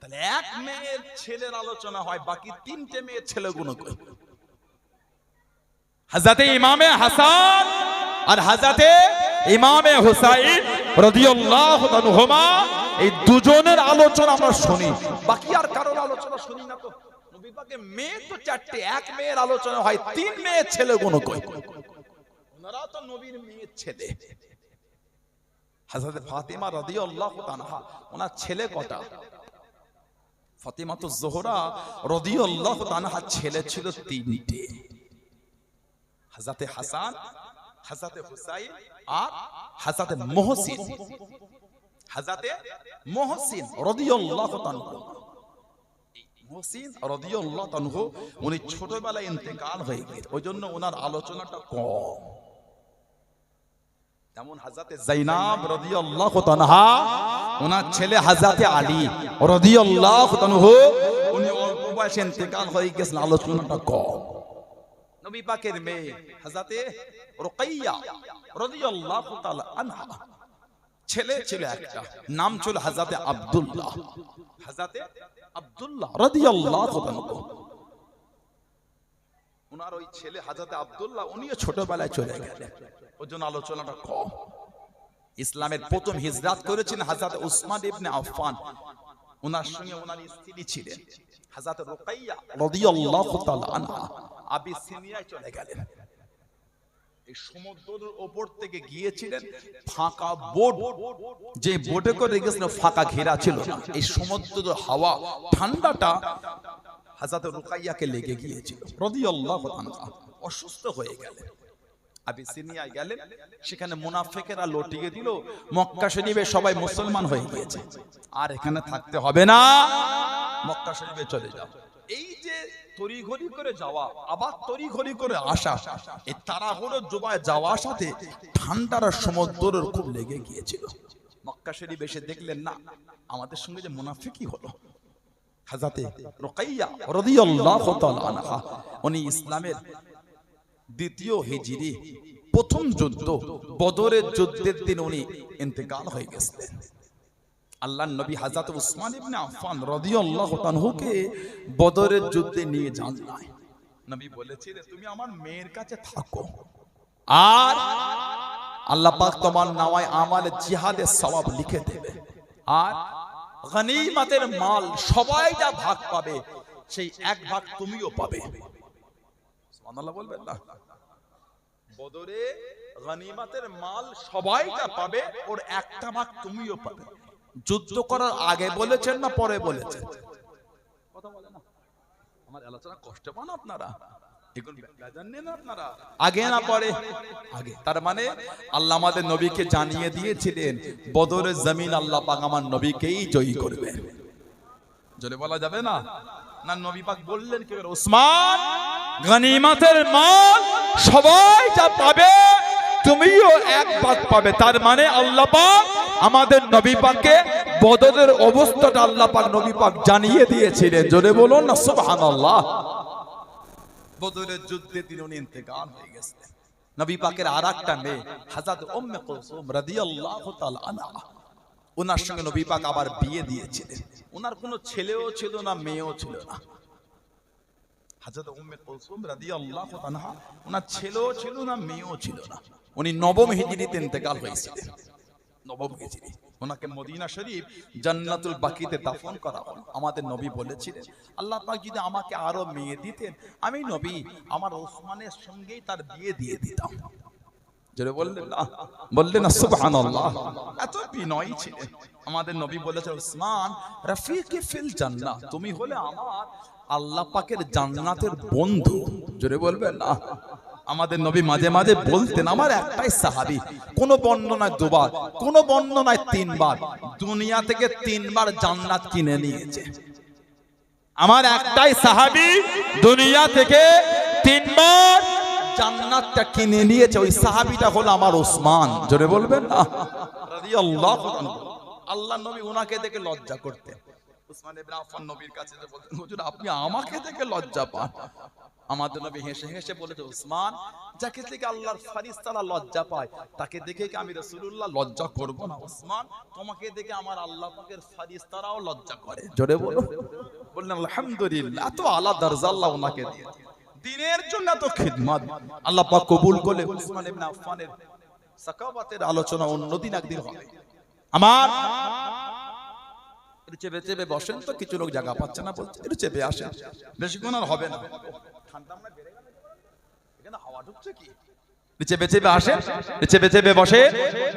তাহলে এক মেয়ের ছেলের আলোচনা হয়, বাকি তিনটে মেয়ের ছেলেগুলো কই? হযরত ইমামে হাসান আর হযরত ইমামে হুসাইন রাদিয়াল্লাহু আনহুমা, এই দুজনের আলোচনা আমরা শুনি, বাকি আর কারোর আলোচনা শুনি না। তো নবী পাকের মেয়ে তো চারটি, এক মেয়ের আলোচনা হয়, তিন মেয়ের ছেলেগুলো কই? ওনারা তো নবীর মেয়ের ছেলে। হযরত ফাতিমা রাদিয়াল্লাহু আনহা, ওনার ছেলে কটা? ফাতিমাতুজ জোহরা রাদিয়াল্লাহু আনহা ছেলে ছিল তিনটে। হযরত হাসান, হযরত হুসাইন আর হযরত মুহসিন। হযরত মুহসিন রাদিয়াল্লাহু আনহু, মুহসিন রাদিয়াল্লাহু আনহু উনি ছোটবেলায় ইন্তেকাল হয়ে গেলেন, ওইজন্য ওনার আলোচনাটা কম। যেমন হযরত যায়নাব রাদিয়াল্লাহু আনহা, ওনার ছেলে হযরত আলী রাদিয়াল্লাহু আনহু উনি অল্প বয়সে ইন্তেকাল হয়ে গেছেন, আলোচনাটা কম। নবী পাকের মেয়ে হযরত রুকাইয়া রাদিয়াল্লাহু তাআলা আনহা, ছেলে ছিল একটা, নাম ছিল হযরত আব্দুল্লাহ। হযরত আব্দুল্লাহ রাদিয়াল্লাহু আনহু, ওনার ওই ছেলে হযরত আব্দুল্লাহ উনিও ছোটবেলায় চলে গেলেন, ওজন্য আলোচনাটা কম। ইসলামের প্রথম হিজরত করেছেন হযরত উসমান ইবনে আফফান, ওনার সঙ্গে ওনার স্ত্রী ছিলেন হযরত রুকাইয়া রাদিয়াল্লাহু তাআলা আনহা, আবিসিনিয়ায় চলে গেলেন। এই সমুদ্রের উপর থেকে গিয়েছিলেন ফাঁকা বোট, যে বোটে করে গেছিল ফাঁকা ঘেরা ছিল না। এই সমুদ্রের হাওয়া ঠান্ডাটা হযরত রুকাইয়াকে লেগে গিয়েছিল রাদিয়াল্লাহু আনহা, অসুস্থ হয়ে গেলেন। আবিসিনিয়ায় গেলেন, সেখানে মুনাফিকেরা লটিয়ে দিল, মক্কা শরীফে সবাই মুসলমান হয়ে গিয়েছে, আর এখানে থাকতে হবে না, মক্কা শরীফে চলে যাও। এই যে তড়িঘড়ি করে যাওয়া আবার তড়িঘড়ি করে আসা, এই তাড়াহুড়ো জোবায় যাওয়ার সাথে ঠান্ডার সমুদ্রের খুব লেগে গিয়েছিল। মক্কা শরীফ এসে দেখলেন না, আমাদের সঙ্গে যে মুনাফিকই হলো। হযরতে রুকাইয়া রাদিয়াল্লাহু তাআলা আনহা, উনি ইসলামের দ্বিতীয় হিজরি প্রথম যুদ্ধ বদরের যুদ্ধের দিন উনি ইন্তেকাল হয়ে গেছিলেন। আল্লাহর নবী হযরত উসমান ইবনে আফফান রাদিয়াল্লাহু তাআলাকে বদরের যুদ্ধে নিয়ে যান নাই। নবী বলেছিলেন, তুমি আমার মেয়ের কাছে থাকো, আর আল্লাহ পাক তোমার নামায় আমালে জিহাদের সওয়াব লিখে দেবে, আর গনিমতের মাল সবাই যা ভাগ পাবে সেই এক ভাগ তুমিও পাবে। সুবহানাল্লাহ বলবেন না? বদরে গনিমতের মাল সবাই যা পাবে ওর একটা ভাগ তুমিও পাবে। যুদ্ধ করার আগে বলেছেন না পরে বলেছেন? কথা বলে না, আমার আলোচনা কষ্ট পান আপনারা, এখন জানেন না আপনারা, আগে না পরে? আগে। তার মানে আল্লাহ আমাদের নবীকে জানিয়ে দিয়েছিলেন বদরের জমিন আল্লাহ পাক আমার নবীকেই জয়ী করবেন। জলে বলা যাবে না? না, নবী পাক বললেন কি, উসমান গনিমতের মাল সবাই যা পাবে তুমিও এক ভাগ পাবে। তার মানে আল্লাহ পাক আমাদের নবী পাককে বদরের অবস্থাটা আল্লাহ পাক নবী পাক জানিয়ে দিয়েছিলেন। জোরে বলুন না সুবহানাল্লাহ। বদরের যুদ্ধে তিনি ইন্তেকাল হয়ে গেছেন। নবী পাকের আরেকটা মেয়ে হযরত উম্মে কুলসুম রাদিয়াল্লাহু তাআলা আনহা, ওনার সঙ্গে নবী পাক আবার বিয়ে দিয়েছিলেন। ওনার কোনো ছেলেও ছিল না, মেয়েও ছিল না। হযরত উম্মে কুলসুম রাদিয়াল্লাহু আনহা, ওনার ছেলেও ছিল না, মেয়েও ছিল না। উনি নবম হিজরিতে ইন্তেকাল হয়েছিলেন। নবম হিজরি। ওনাকে মদিনা শরীফ জান্নাতুল বাকিতে দাফন করা হলো। আমাদের নবী বলেছিলেন, আল্লাহ পাক যদি আমাকে আরো মেয়ে দিতেন, আমি নবী আমার ওসমানের সঙ্গেই তার বিয়ে দিয়ে দিতাম। যারা বললেন না সুবহানাল্লাহ। এত বিনয়ী ছিলেন আমাদের নবী। বলেছেন, উসমান রাফিকি ফিল জান্নাহ, তুমি হলে আমার আল্লাহ পাকের জান্নাতের বন্ধু। জোরে বলবেন না? আমাদের নবী মাঝে মাঝে বলতেন, আমার একটাই সাহাবী, কোন বর্ণনায় দুবার, কোন বর্ণনায় তিনবার, দুনিয়া থেকে তিনবার জান্নাত কিনে নিয়েছে। আমার একটাই সাহাবী দুনিয়া থেকে তিনবার জান্নাতটা কিনে নিয়েছে, ওই সাহাবীটা হলো আমার ওসমান। জোরে বলবেন না? রাদিয়াল্লাহু আনহু। আল্লাহ নবী ওনাকে দেখে লজ্জা করতেন। উসমান ইবনে আফফান নবীর কাছে বলতেন, হুজুর আপনি আমাকে দেখে লজ্জা পান। আমাদের নবী হেসে হেসে বলেছে, উসমান যাকে থেকে আল্লাহর ফেরেশতারা লজ্জা পায় তাকে দেখে কি আমি রাসূলুল্লাহ লজ্জা করব না? উসমান তোমাকে দেখে আমার আল্লাহ পাকের ফেরেশতারাও লজ্জা করে। জোরে বলো। বললেন আলহামদুলিল্লাহ, এত আলা দরজা আল্লাহ ওনাকে দিয়েছে, দ্বীনের জন্য এত খিদমত আল্লাহ পাক কবুল করলে। উসমান ইবনে আফফানের সাকাওয়াতের আলোচনা অন্যদিন একদিন হবে। আমার একটু চেপে চেপে বসেন তো, কিছু লোক জায়গা পাচ্ছে না বলছে, একটু চেপে আসেন, বেশিক্ষণ আর হবে না। ঠান্ডা আমরা বেড়ে গেল, এখানে হাওয়া ঢুকছে কি? চেপে চেপে আসেন, চেপে চেপে বসে,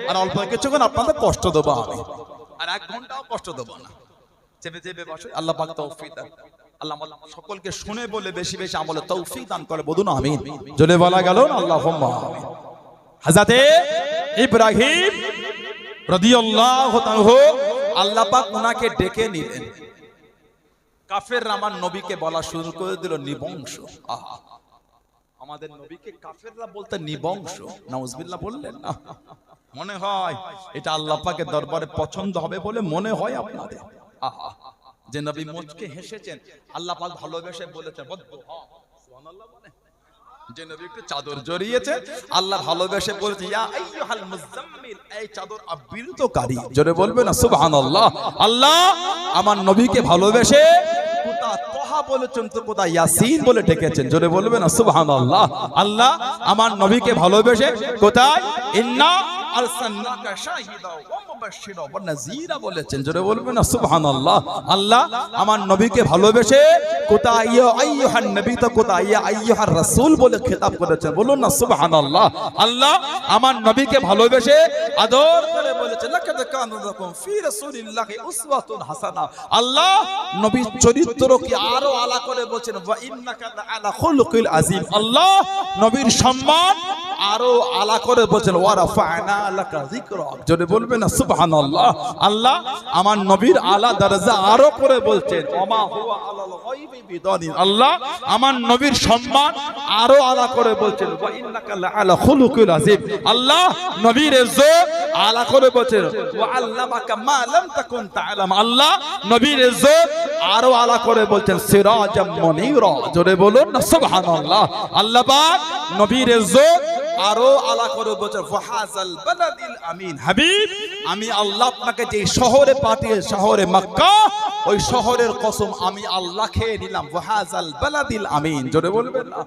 আর অল্প কিছুক্ষণ আপনাদের কষ্ট দেবো আমি, আর 1 ঘন্টাও কষ্ট দেবো না। চেপে চেপে বসে, আল্লাহ পাক তৌফিক দান। আল্লাহ সকলকে শুনে বলে বেশি বেশি আমলে তৌফিক দান করে, বলুন আমিন। জোরে বলা গেল না আল্লাহুম্মা আমিন। হযরতে ইব্রাহিম রাদিয়াল্লাহু তাআলা, আল্লাহ পাক ওনাকে ডেকে নিলেন। কাফেররা আমার নবীকে বলা শুরু করে দিল নিবংশ। আহা, আমাদের নবীকে কাফেররা বলতে নিবংশ। নাউজুবিল্লাহ বললেন না? মনে হয় এটা আল্লাহ পাকের দরবারে পছন্দ হবে বলে মনে হয় আপনাদের। আহা, যে নবী মুচকে হেসেছেন, আল্লাহ পাক ভালোবেসে বলেছেন বদদুহা। সুবহানাল্লাহ বলে। যে নবী একটু চাদর জড়িয়েছে, আল্লাহ ভালোবেসে বলেছে ইয়া আইয়ুহাল মুজাম্মিল, এই চাদর আবৃতকারী। জোরে বলবেন না সুবহানাল্লাহ। আল্লাহ আমার নবীকে ভালোবেসে কোথা তোহা বলেছেন তো কোথা ইয়াসিন বলে ডেকেছেন। জোরে বলবেন না সুবহানাল্লাহ। আল্লাহ আমার নবীকে ভালোবেসে কোথায় ইন্না আরসালনাকা শাহিদা ওয়া মুবাশশিরা ওয়া নাযীরা বলেছেন। জোরে বলবেন না সুবহানাল্লাহ। আল্লাহ আমার নবীকে ভালোবেসে কোথা ইয়া আইয়ুহান নবী তো কোথা ইয়া আইয়ুহার রাসূল বলে খেতাব করেছেন। বলুন না সুবহানাল্লাহ। আল্লাহ আমার নবীকে ভালোবেসে আদর করে বলেছেন লাকাদ কানা লাকুম ফি রাসূলিল্লাহি উসওয়াতুন হাসানাহ। আল্লাহ নবীর চরিত্রকে আরো আলা করে বলেছেন ওয়া ইন্নাকা লাআলা খুলুকিল আযীম। আল্লাহ নবীর সম্মান আরো আলা করে বলেছেন ওয়া রাফা'না লাকা যিকরাক। জোরে বলবেন না সুবহানাল্লাহ। আল্লাহ আমার নবীর আলা দরজা আরো করে বলছেন ওমা হুয়া আলাল গায়বি বিদানিন। আল্লাহ আমার নবীর সম্মান আরো আলা করে বলছেন ওয়া ইন্নাকা লাআলা খুলুকিল আযীম। আল্লাহ নবীর ইজ্জত আলা করে বলছেন ওয়া আল্লামাকা মা লাম তাকুন তা'লাম। আল্লাহ নবীর ইজ্জত আরো আলা করে বলছেন সিরাজাম মুনীরা। জোরে বলুন না সুবহানাল্লাহ। আল্লাহ পাক নবীর ইজ্জত আরো আলা করে বলছেন ফাহাজাল বালাদিল আমিন। হাবিব আমি আল্লাহ আপনাকে যে শহরে পাঠিয়ে শহরে মক্কা ওই শহরের কসম আমি আল্লাহ খেয়ে নিলাম ফাহাজাল বালাদিল আমিন। জোরে বলবেন না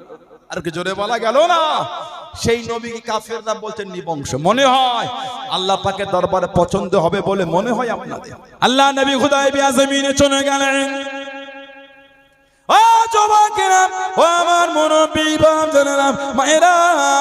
আর কি জোরে বলা গেল না। সেই নবীকে কাফেররা বলছেন নিবংশ। মনে হয় আল্লাহ পাকের দরবারে পছন্দ হবে বলে মনে হয় আপনাদের। আল্লাহ নবী হুদায়বিয়া জমিনে চলে গেলেন। ও যুবকেরা ও আমার মুরব্বি বাপজানেরা মায়েরা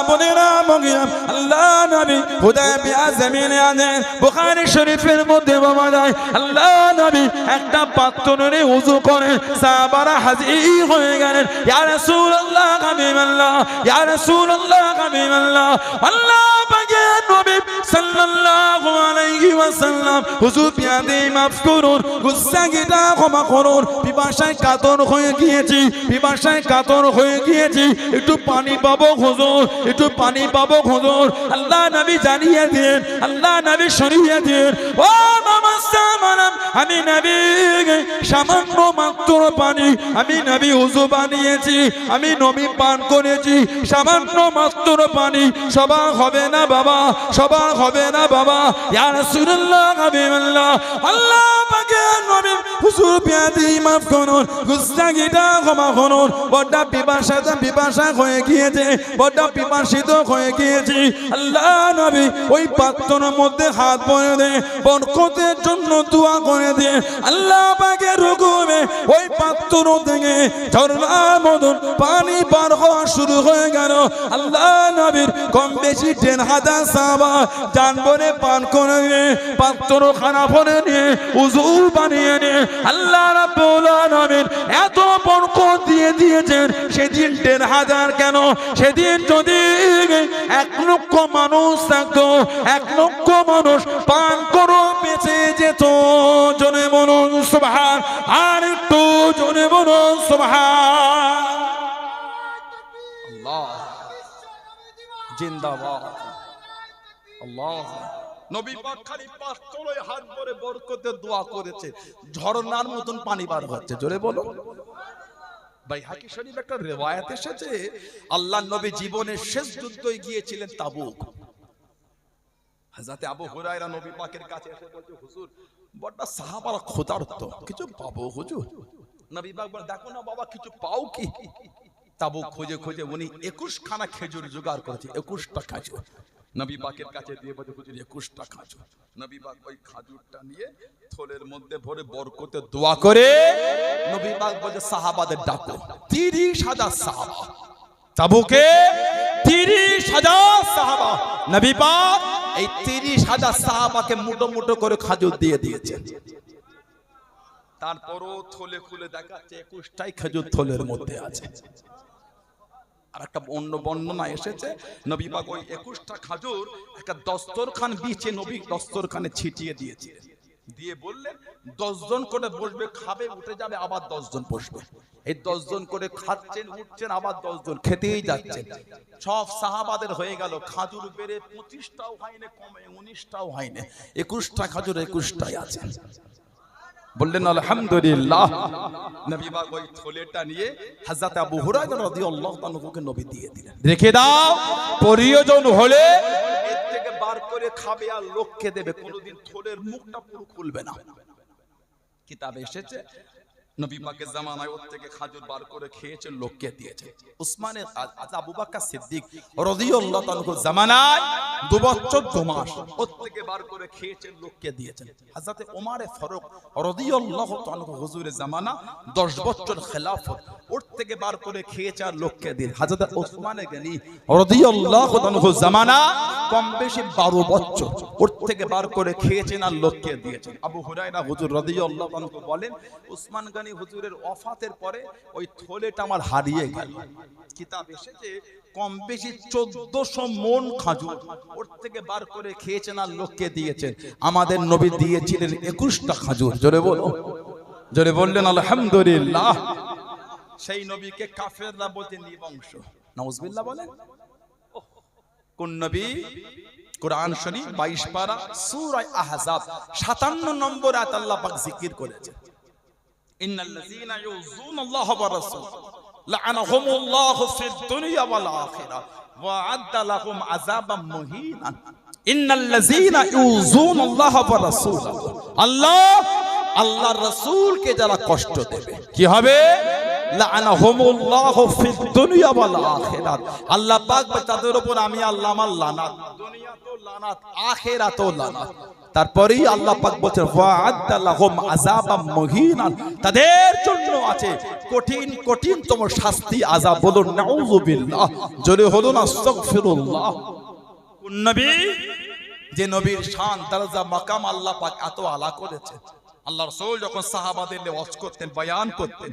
বোনেরা মগিরা আল্লাহ নবী হুদায়বিয়া জমিনে আছেন। বুখারী শরীফের মধ্যে পাওয়া যায় আল্লাহ নবী একটা পাত্র নিয়ে ওযু করেন। সাহাবারা হাজির হয়ে গেলেন। ইয়া রাসূলুল্লাহ হাবিবাল্লাহ ইয়া রাসূলুল্লাহ হাবিবাল্লাহ। আল্লাহ পাকের নবী সাল্লাল্লাহু আলাইহি ওয়াসাল্লাম হুজুর পিয়াদে মাফ করুন, গুনাহগারটা ক্ষমা করুন, পিপাসায় কাতর হয়ে গিয়েছি, পিপাসায় কাতর হয়ে গিয়েছি, একটু পানি পাবো হুজুর, একটু পানি পাবো হুজুর। আল্লাহ নবী জানিয়ে দেন, আল্লাহ নবী শরীয়ত দেন ও মামা সামানাম আমি নবী সামান্য মাত্র পানি আমি নবী ওযু বানিয়েছি, আমি নবী পান করেছি সামান্য মাত্র পানি। সবার হবে না বাবা, সবার হবে না বাবা। ইয়া রাসূলুল্লাহ হাবিবাল্লাহ আল্লাহ পাকের নবী হুজুর পিয়াদি মাফ করুন, গুনাহগারটা ক্ষমা করুন। বড় পিপাসা হয়ে গিয়েছে, বড় পিপাসিত হয়ে গিয়েছি। আল্লাহ নবী ওই পাত্রের মধ্যে হাত ভরে দে, বরকতের জন্য দোয়া করে দে। আল্লাহ পাকের হুকুমে ওই পাত্র থেকে ঝরনার মতন পানি পার হওয়া শুরু হয়ে গেল। আল্লাহ নবীর কম বেশি 10,000 সাহাবা জানবরে পান করে নিয়ে পাত্র খানা ভরে নিয়ে উযু বানিয়ে নিয়ে আল্লাহ রাব্বুল আলামিন এত বরকত দিয়ে দিয়েছেন। সেদিন 10,000 কেন, সেদিন যদি 1 লক্ষ মানুষ থাকতো, 1 লক্ষ মানুষ পান করে বেঁচে যেত। জোরে বলুন সুবহান, আর একটু জোরে বলুন সুবহান আল্লাহ জিন্দাবাদ আল্লাহ। নবী পাক খালি পাঁচ তলায় হাত ভরে বরকতের দোয়া করেছে, ঝর্ণার মতন পানি বার হচ্ছে। জোরে বলো। বাইহাকি শরীফ একটা রিওয়ায়াত এসেছে আল্লাহর নবী জীবনের শেষ যুদ্ধে গিয়েছিলেন তাবুক। হযরত আবু হুরায়রা নবী পাকের কাছে এসে বলছে হুজুর বড় সাহাবারা ক্ষুধার্ত, কিছু পাবো হুজুর? নবী পাক বলে দেখো না বাবা কিছু পাও কি? তাবুক খুঁজে খুঁজে উনি 21 খানা খেজুর জোগাড় করেছে, 21টা খেজুর নবী পাকের কাছে দিয়ে বলে হুজুর 21টা খাজুর। নবী পাক ওই খাজুরটা নিয়ে থলের মধ্যে ভরে বরকতে দোয়া করে নবী পাক বলে সাহাবাদের ডাকো। 30,000 সাহাবা তাবুকে, 30,000 সাহাবা। নবী পাক এই 30,000 সাহাবাকে মুঠো মুঠো করে খাজুর দিয়ে দিয়েছেন। তারপরও থলে খুলে দেখাচ্ছে 21টাই খেজুর থলের মধ্যে আছে। আর একটা অন্য বর্ণনা এসেছে নবী পাক ওই 21টা খাজুর একটা দস্তরখান বিছিয়ে নবী দস্তরখানে ছিটিয়ে দিয়েছিলেন, দিয়ে বললেন 10 জন করে বসবে, খাবে, উঠে যাবে, আবার 10 জন বসবে। এই 10 জন করে খাচ্ছেন, উঠছেন, আবার 10 জন খেতেই যাচ্ছেন। সব সাহাবাদের হয়ে গেল, খাজুর বেড়ে 25টাও হয়নি, কমে 19টাও হয়নি, 21টা খাজুর 21টাই আছে। বললেন আলহামদুলিল্লাহ। নবী পাক ওই থলেটা নিয়ে হযরত আবু হুরায়রা রাদিয়াল্লাহু তাআলাকে নবী দিয়ে দিলেন, রেখে দাও, প্রয়োজন হলে এর থেকে বার করে খাবে আর লোককে দেবে, কোনোদিন থলের মুখটা পুরো খুলবে না। কিতাবে এসেছে নবী পাকের জামানায় ওর থেকে খাজুর বার করে খেয়েছেন, লোককে দিয়েছেন। উসমানের আবু বকর সিদ্দিক রাদিয়াল্লাহু তাআলা জামানায় 2 বছর 2 মাস ওর থেকে বার করে খেয়েছেন, লোককে দিয়েছেন। হযরত ওমরে ফারুক রাদিয়াল্লাহু তাআলা হুজুরের জামানা 10 বছর খেলাফত, ওর থেকে বার করে খেয়েছেন, লোককে দিন। হযরত ওসমান গনি রাদিয়াল্লাহু তাআলা জামানা কম বেশি 12 বছর ওর থেকে বার করে খেয়েছেন আর লোককে দিয়েছেন। আবু হুরায়রা হুজুর রাদিয়াল্লাহু তাআলা বলেন, উসমান গনি হুজুরের ওয়াফাতের পরে ওই থলেটা আমার হারিয়ে গেল। কিতাব এসেছে কম বেশি 1400 মণ খাজুর ওর থেকে বার করে খেয়েছেন আর লোককে দিয়েছেন। আমাদের নবী দিয়েছিলেন 21টা খাজুর। জোরে বলো, জোরে বললেন আলহামদুলিল্লাহ। সেই নবীকে কাফেররা বলতে নিবংশ। নাউজুবিল্লাহ বলেন। কোন নবী? কোরআন শরীফ 22 পারা সূরা আহজাব 57 নম্বর আয়াত আল্লাহ পাক জিকির করেছেন, ইন্নাল্লাযীনা ইউযুনাল্লাহা ওয়া রাসূলাহু লা'আনাহুমুল্লাহু ফিদ দুনিয়া ওয়াল আখিরাহ ওয়া আ'আদ্দা লাহুম আযাবাম মুহিনান। ইন্নাল্লাযীনা ইউযুনাল্লাহা ওয়া রাসূলাহু, আল্লাহর রাসূলকে যারা কষ্ট দেবে কি হবে? লা'আনাহুমুল্লাহু ফিদ দুনিয়া ওয়াল আখিরাত, আল্লাহ পাক তাদের উপর আমি আল্লাহ আমার লানাত, দুনিয়াতেও লানাত আখিরাতেও লানাত। তারপরেই আল্লাহ পাক বলেন ওয়া'আদ্দা লাহুম আযাবাম মুহিনান, তাদের জন্য আছে কঠিন কঠিনতম শাস্তি, আযাব। বলুন নাউযুবিল্লাহ, জোরে বলুন আস্তাগফিরুল্লাহ। কোন নবী? যে নবীর শান দরজা মাকাম আল্লাহ পাক এত আলা করেছে। আল্লাহ রাসূল যখন সাহাবাদের ওয়াজ করতেন, বয়ান করতেন,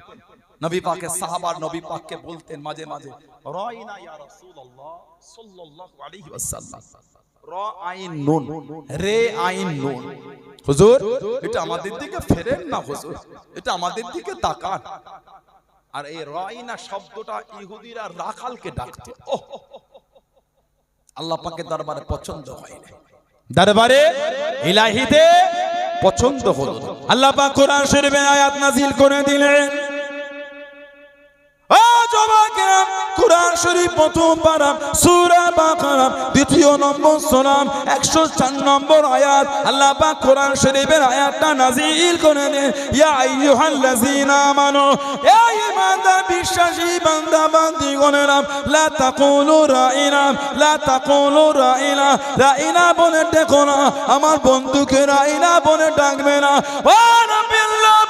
নবী পাকের সাহাবার নবী পাককে বলতেন মাঝে মাঝে, রাইনা ইয়া রাসূলুল্লাহ সাল্লাল্লাহু আলাইহি ওয়াসাল্লাম, রা আইন নুন, রে আইন নুন, হুজুর এটা আমাদের দিকে ফেরেন না, হুজুর এটা আমাদের দিকে তাকান। আর এই রাইনা শব্দটা ইহুদিরা রাখালকে ডাকতো। আল্লাহ পাকের দরবারে পছন্দ হয় না, দরবারে ইলাহিতে পছন্দ হলো। আল্লাহ পাক কোরআন শরীফে আয়াত নাযিল করে দিলেন। কোরআন শরীফ প্রথম পারা সূরা বাকারা 2 নম্বর সূরা 104 নম্বর আয়াত আল্লাহ পাক কোরআন শরীফের আয়াতটা নাযিল করে দেন, ইয়া আইয়ুহাল্লাযীনা আমানু, হে ঈমানদার বিশ্বাসী বান্দা বান্দীগণেরা, লা তাকুলু রাইনা, লা তাকুলু রাইনা, রাইনা বলে ডেকো না, আমার বন্ধুকে রাইনা বলে ডাকবে না। ও নবিয়াল্লাহ,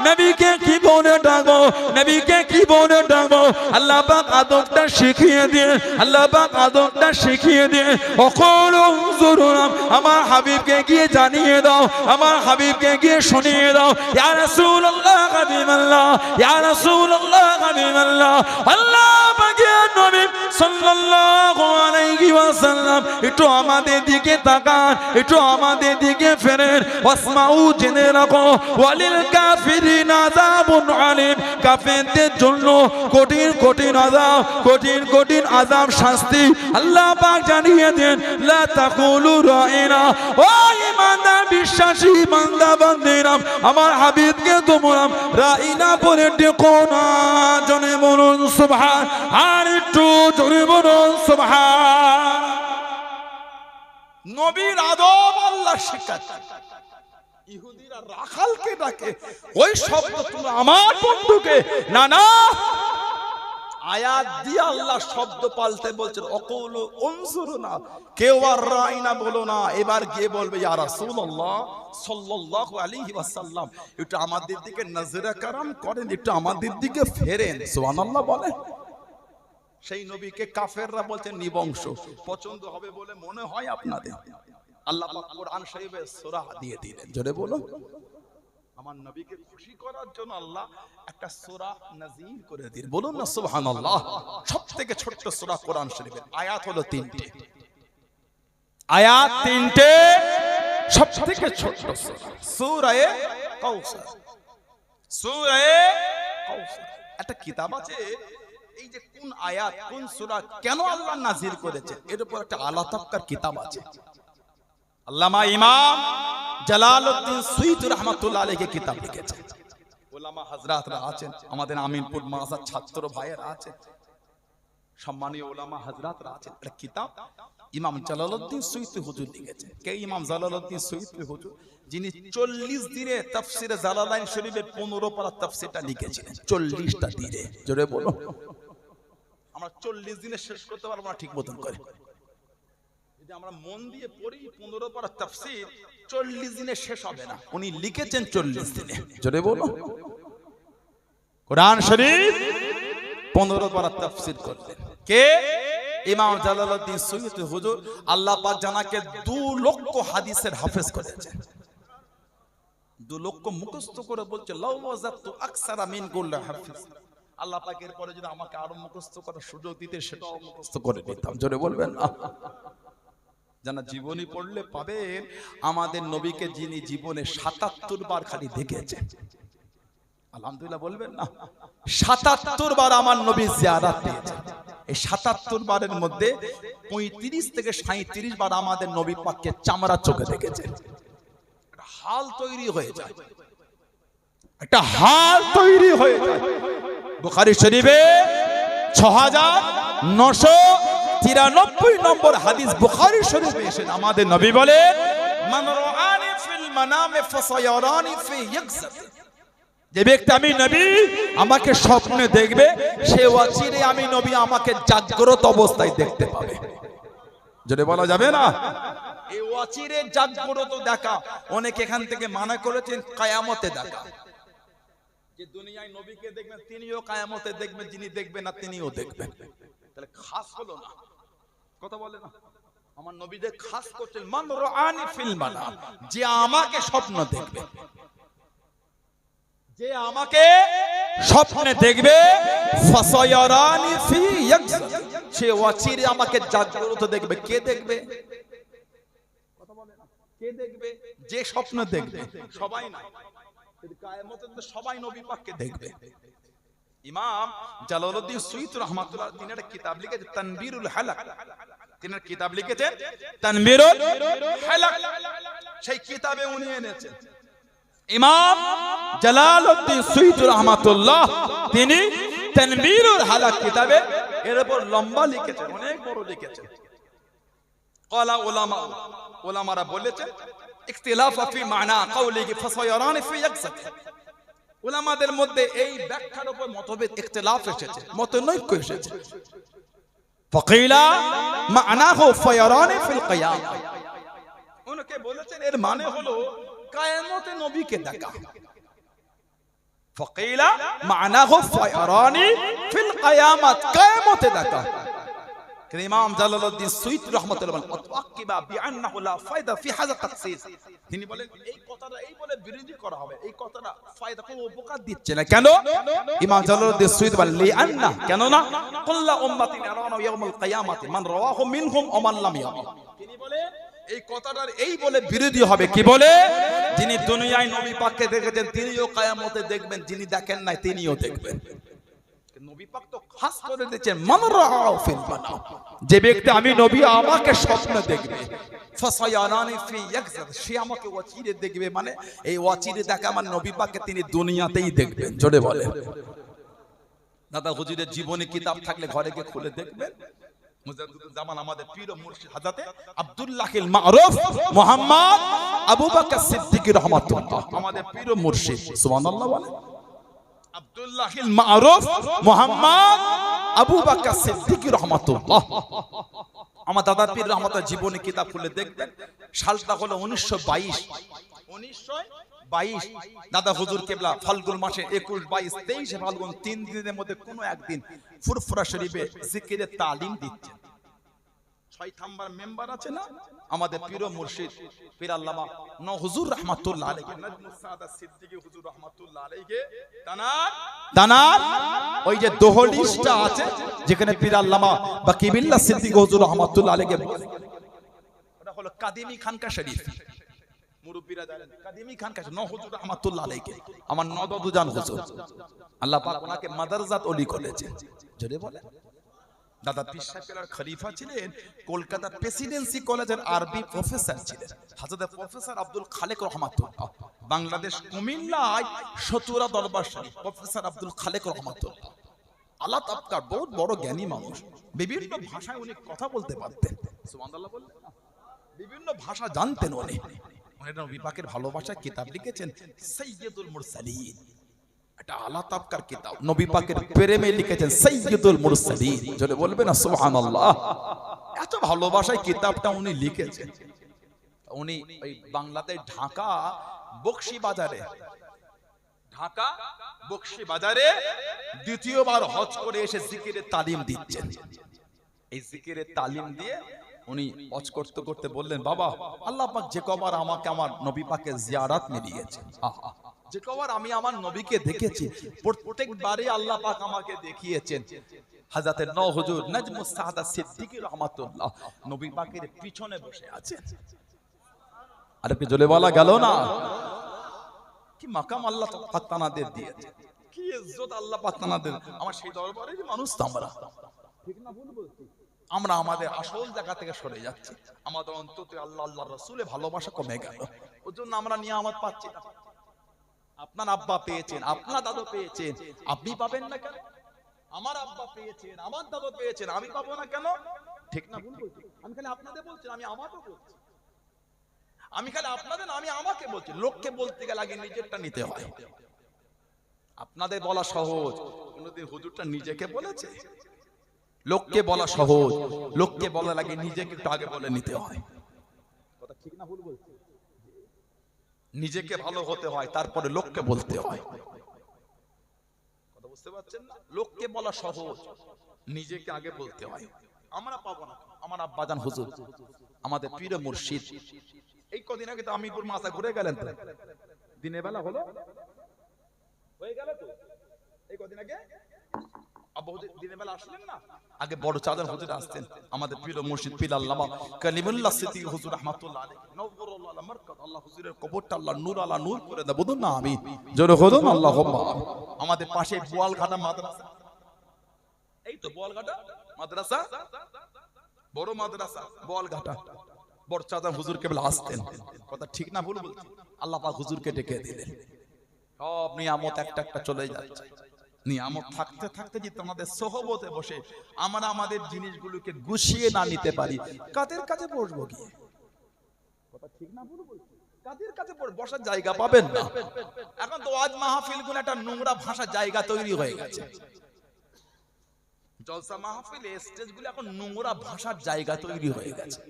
নবীকে কি বলে ডাকবো? নবীকে কি বলে ডাকবো? আল্লাহ পাক আদবটা শিখিয়ে দিয়ে, আল্লাহ পাক আদবটা শিখিয়ে দিয়ে, ওকুলু উনজুরুনা, আমার হাবিবকে গিয়ে জানিয়ে দাও, আমার হাবিবকে গিয়ে শুনিয়ে দাও, ইয়া রাসূলুল্লাহ হাবিবাল্লাহ, ইয়া রাসূলুল্লাহ হাবিবাল্লাহ, আল্লাহ পাকের নবী সাল্লাল্লাহু আলাইহি ওয়াসাল্লাম একটু আমাদের দিকে তাকান, একটু আমাদের দিকে ফেরেন। ওয়াসমাউ, জেনে রাখো, ওয়ালিল কাফিরিনা আযাবুন আলীম, কাফেরদের জন্য কঠিন কঠিন আযাব, কঠিন কঠিন আযাব, শাস্তি আল্লাহ পাক জানিয়ে দেন। লা তাকুলু রাইনা, ও ঈমানদার বিশ্বাসী বান্দা বান্দীরা, আমার হাবিবকে তোমরা রাইনা বলে ডেকো না। জনে বলুন সুবহান, আর একটু জোরে বলুন সুবহান। নবীর আদব আল্লাহ শিখাচ্ছে। ইহুদিরা রাখালকে ডাকে, ওই শব্দ তোমরা আমার বন্ধুকে না না, আয়াত দিয়ে আল্লাহ শব্দ পাল্টে বলছেন ওকুলু উনজুরুনা, কেউ আর রাইনা বলো না, এবার গিয়ে বলবে ইয়া রাসূলুল্লাহ সাল্লাল্লাহু আলাইহি ওয়াসাল্লাম একটু আমাদের দিকে নজরে করম করেন, একটু আমাদের দিকে ফেরেন। সুবহানাল্লাহ বলেন। সেই নবীকে কাফেররা বলছেন নিবংশ। পছন্দ হবে বলে মনে হয় আপনাদের? আল্লাহ পাক কোরআন শরীফে সূরা দিয়ে দিলেন, জোরে বলুন। আমার নবীকে খুশি করার জন্য আল্লাহ একটা সূরা নাযিল করে দিলেন, বলুন না সুবহানাল্লাহ। সবথেকে ছোট্ট সূরা কোরআন শরীফের, আয়াত হলো 3টে, আয়াত 3টে, সবথেকে ছোট্ট সূরা সূরা কাউসার, সূরা কাউসার। একটা কিতাব আছে, এই যে কোন আয়াত কোন সূরা কেন আল্লাহ নাযিল করেছে এর উপর একটা আলা তাফকার কিতাব আছে। আল্লামা ইমাম জালালউদ্দিন সুয়ুতী রাহমাতুল্লাহ আলাইহি কিতাব লিখেছেন। উলামা হযরতরা আছেন, আমাদের আমিনপুর মাদ্রাসার ছাত্র ভাইয়েরা আছেন, সম্মানীয় উলামা হযরতরা আছেন, একটা কিতাব ইমাম জালালউদ্দিন সুয়ুতী হুজুর লিখেছেন। কে ইমাম জালালউদ্দিন সুয়ুতী হুজুর? যিনি 40 দিনে তাফসিরে জালালাইন শরীফের 15 পারা তাফসিরটা লিখেছিলেন। 40টা দিনে, জোরে বলো। আমরা 40 দিনে শেষ করতে পারবো না ঠিক মতন করে। যদি আমরা মন দিয়ে পড়ি 15 পারা তাফসির 40 দিনে শেষ হবে না। উনি লিখেছেন 40 দিনে, জোরে বলো। কোরআন শরীফ 15 পারা তাফসির করলেন কে? ইমাম জালালউদ্দিন সুয়ুতী হুজুর। আল্লাহ পাক জানাকে 2 লক্ষ হাদিসের হাফেজ করেছেন। 2 লক্ষ মুখস্থ করে বলছে লাউ ওয়াজাতু আকসারা মিন কুল্লি হাফিজ। আল্লাহ পাক এর পরে যদি আমাকে আরো মুখস্থ করার সুযোগ দিতে সেটাও মুখস্থ করে দিতাম, জোরে বলবেন না? জানা জীবনী পড়লে পাবেন আমাদের নবীকে যিনি জীবনে 77 বার খালি দেখেছেন। আলহামদুলিল্লাহ বলবেন না? 77 বার আমার নবী জিয়ারত পেয়েছেন। এই 77 বারের মধ্যে 35 থেকে 37 বার আমাদের নবী পাককে চামড়া চোখে দেখেছেন। একটা হাল তৈরি হয়ে যায়, একটা হাল তৈরি হয়ে যায়। বুখারী শরীফে 6993 নম্বর হাদিস বুখারী শরীফে এসে আমাদের নবী বলেন মান রাআনি ফিল মানামে ফাসায়ারানি ফি ইয়াকযাত। যে ব্যক্তি আমি নবী আমাকে স্বপ্নে দেখবে, সে অচিরে আমি নবী আমাকে জাগ্রত অবস্থায় দেখতে পাবে। যদি বলা যাবে না এই অচিরে জাগ্রত দেখা, অনেক এখান থেকে মানা করেছেন কিয়ামতে দেখা। যে দুনিয়ায় নবীকে দেখবেন তিনিও কিয়ামতে দেখবেন, যিনি দেখবেন না তিনিও দেখবেন। তাহলে খাস হলো না, কথা বলে না? আমার নবীদের খাস করছেন মান রাআনি ফিল মানাম, যে আমাকে স্বপ্ন দেখবে, যে আমাকে স্বপ্নে দেখবে ফাসায়ারানি ফি ইয়াকযাত, সে অচিরে আমাকে জাগ্রত দেখবে। কে দেখবে? কথা বলে না? কে দেখবে? যে স্বপ্ন দেখবে, সবাই না। কিয়ামতের দিন সবাই নবী পাককে দেখবে। ইমাম জালালউদ্দিন সুয়ুতী রাহমাতুল্লাহ তিনি একটা কিতাব লিখেছেন তানবীরুল হালাক। তিনি কিতাব লিখেছেন তানবীরুল হালাক। সেই কিতাবে উনি এনেছেন ইমাম জালালউদ্দিন সুয়ুতী রাহমাতুল্লাহ তিনি তানবীরুল হালাক কিতাবে এর উপর লম্বা লিখেছেন, অনেক বড় লিখেছেন। ক্বালা উলামা, উলামারা বলেছেন ইখতিলাফ ফি মানা কওলিহি ফাসায়ারানি ফি ইয়াকযাত। উলামাদের মধ্যে এই ব্যাখ্যার উপর মতভেদ, ইখতিলাফ এসেছে, মতনৈক্য এসেছে। ফাকিলা মানাহু ফায়ারানি ফিল কিয়ামা, উনকে বলেছেন এর মানে হলো কিয়ামতে নবীকে দেখা। ফাকিলা মানাহু ফায়ারানি ফিল কিয়ামাত, কিয়ামতে দেখা। ইমাম জালালউদ্দিন সুয়ুতী রাহমাতুল্লাহ আতওয়াক্কিবা বিআন্নাহু লা ফায়দা ফি হাযা তাখসিস। তিনি বলেন এই কথাটা এই বলে বিরোধী করা হবে, এই কথাটা ফায়দা কোনো উপকার দিচ্ছে না। কেন? ইমাম জালালউদ্দিন সুয়ুতী বলেন লিআন্না, কেন না কুল্লা উম্মাতিন ইয়ারানা ইয়াউমুল কিয়ামাতি মান রাওয়াহু মিনহুম ওয়া মান লাম ইয়ারা। তিনি বলেন এই কথাটার এই বলে বিরোধী হবে, কি বলে? যিনি দুনিয়ায় নবী পাককে দেখেছেন তিনিও কিয়ামতে দেখবেন, যিনি দেখেন নাই তিনিও দেখবেন। নবী পাক তো খাস করে দিয়েছেন মান রাআহু ফিল মানাম, যে ব্যক্তি আমি নবী আমাকে স্বপ্নে দেখবে ফাসায়ারানি ফি ইয়াকযাত, সে আমাকে অচিরে দেখবে। মানে এই অচিরে দেখা আমার নবী পাককে তিনি দুনিয়াতেই দেখবেন। জোরে বলে। দাদা হুজুরের জীবনী কিতাব থাকলে ঘরে গিয়ে খুলে দেখবেন। মুজাদ্দিদুল জামান আমাদের পীর ও মুর্শিদ হযরত আব্দুল্লাহিল মারুফ মুহাম্মদ আবু বকর সিদ্দিক রাহমাতুল্লাহ, আমাদের পীর ও মুর্শিদ। সুবহানাল্লাহ বলে। আব্দুল্লাহিল মারুফ মুহাম্মদ আবু বকর সিদ্দিক রাহমাতুল্লাহ, আমার দাদার পীর রাহমাতুল্লাহ জীবনী কিতাব খুলে দেখবেন। সালটা হলো 1922। দাদা হুজুর কেবলা ফাল্গুন মাসে 21, 22, 23 ফাল্গুন 3 দিনের মধ্যে কোনো একদিন ফুরফুরা শরীফে জিকিরের তালিম দিচ্ছেন। 6 নাম্বার মেম্বার আছে না আমাদের পীর ও মুর্শিদ পীর আল্লামা ন হুজুর রাহমাতুল্লাহ আলাইহি, নাজমুস সাদাত সিদ্দিকী হুজুর রাহমাতুল্লাহ আলাইহি দানার ওই যে দোহলিশটা আছে যেখানে পীর আল্লামা বা কিবিল্লাহ সিদ্দিকী হুজুর রাহমাতুল্লাহ আলাইহি, ওটা হলো কাদিমি খানকা শরীফ। মুরব্বিরা জানেন কাদিমি খানকা ন হুজুর রাহমাতুল্লাহ আলাইহি, আমার নদাদু জান হুজুর, আল্লাহ পাক ওনাকে মাদারজাত ওলি করেছেন। জোরে বলে। দাদা পীর সাহেবের খলিফা ছিলেন, কলকাতা প্রেসিডেন্সি কলেজের আরবি প্রফেসর ছিলেন হযরত প্রফেসর আব্দুল খালেক রহমাতুল্লাহ। বাংলাদেশ কুমিল্লায় সতুরা দরবার শরীফ প্রফেসর আব্দুল খালেক রহমাতুল্লাহ। আল্লাহ তাআলা বহুত বড় জ্ঞানী মানুষ, বিভিন্ন ভাষায় উনি কথা বলতে পারতেন। সুবহানাল্লাহ বললেন না? বিভিন্ন ভাষা জানতেন উনি। উনি নবী পাকের ভালোবাসার কিতাব লিখেছেন সাইয়্যিদুল মুরসালিন। এটা আল্লাহ তাআলার কিতাব, নবী পাকের প্রেমে লিখেছেন সাইয়্যিদুল মুরসালিন। জোরে বলবেন না সুবহানাল্লাহ। এত ভালোবাসায় কিতাবটা উনি লিখেছেন। উনি ওই বাংলাদেশ ঢাকা বকশী বাজারে দ্বিতীয়বার হজ করে এসে জিকিরের তালিম দিচ্ছেন। এই জিকিরের তালিম দিয়ে উনি হজ করতে করতে বললেন, বাবা আল্লাহ পাক যে কবার আমাকে আমার নবী পাকের জিয়ারত মিলিয়েছে, যে কবার আমি আমার নবীকে দেখেছি, প্রত্যেকবারে আল্লাহ পাক আমাকে দেখিয়েছেন হযরত নও হুজুর নাজমুস সাআদা সিদ্দিকী রাহমাতুল্লাহ নবী পাকের পিছনে বসে আছেন। আর কি জলে বলা গেল না? কি মাকাম আল্লাহ পাক তানাদের দিয়েছে, কি ইজ্জত আল্লাহ পাক তানাদের। আমার সেই দরবারের মানুষ তো আমরা, ঠিক না ভুল বলছি? আমরা আমাদের আসল জায়গা থেকে সরে যাচ্ছি। আমাদের অন্তত আল্লাহ আল্লাহর রাসূলের ভালোবাসা কমে গেল। ওর জন্য আমরা নিয়ামত পাচ্ছি না। আপনার আব্বা পেয়েছেন, আপনার দাদু পেয়েছেন, আপনি পাবেন না কেন? আমার আব্বা পেয়েছেন, আমার দাদু পেয়েছেন, আমি পাবো না কেন? ঠিক না ভুল বলছি? আমি খালি আপনাদের বলছি, আমি আমাকে বলছি। আমি খালি আপনাদের, আমি আমাকে বলছি। লোককে বলতে গেলে আগে নিজেরটা নিতে হয়। আপনাদের বলা সহজ, কোনদিন হুজুরটা নিজেকে বলেছে? লোককে বলা সহজ, লোককে বলা লাগে নিজেকে একটু আগে বলে নিতে হয়। কথা ঠিক না ভুল বলছি? নিজেকে ভালো হতে হয়, তারপরে লোককে বলতে হয়। কথা বুঝতে পারছেন না? লোককে বলা সহজ, নিজেকে আগে বলতে হয়। আমরা পাবো না। আমার আব্বাজান হুজুর, আমাদের পীর মুর্শিদ, এই কদিন আগে তো আমিরপুর মাথা ঘুরে গেলেন। তো দিনের বেলা হলো, হয়ে গেল তো এই কদিন আগে আব্বা হুজুর দিনের বেলা আসলেন না? আগে বড় চাদর হুজুর আসতেন, আমাদের পীর মুর্শিদ পীর আল্লামা কালিমুল্লাহ সিদ্দিক হুজুর রাহমাতুল্লাহ আলাইহি নওয়ারুল্লাহ আলা মারকাত। আল্লাহ হুজুরের কবরটা আল্লাহ নূর আলা নূর করে দেয়। বলুন না আমিন। জোরে বলুন আল্লাহুম্মা। আমাদের পাশে বোয়ালঘাটা মাদ্রাসা, এই তো বোয়ালঘাটা মাদ্রাসা, বড় মাদ্রাসা বোয়ালঘাটা, বড় চাদর হুজুর কেবল আসতেন। কথা ঠিক না ভুল বলছি? আল্লাহ পাক হুজুরকে ডেকে দিলেন। সব নিয়ামত একটা একটা চলে যাচ্ছে। নিয়ামত থাকতে থাকতে যদি আমাদের সোহবতে বসে আমরা আমাদের জিনিসগুলোকে গুছিয়ে না নিতে পারি, কাদের কাছে বসবো গিয়ে? কথা ঠিক না ভুল বলছি? কাদের কাছে বসার জায়গা পাবেন না। এখন তো ওয়াজ মাহফিলগুলো একটা নোংরা ভাষার জায়গা তৈরি হয়ে গেছে। জলসা মাহফিল স্টেজগুলো এখন নোংরা ভাষার জায়গা তৈরি হয়ে গেছে।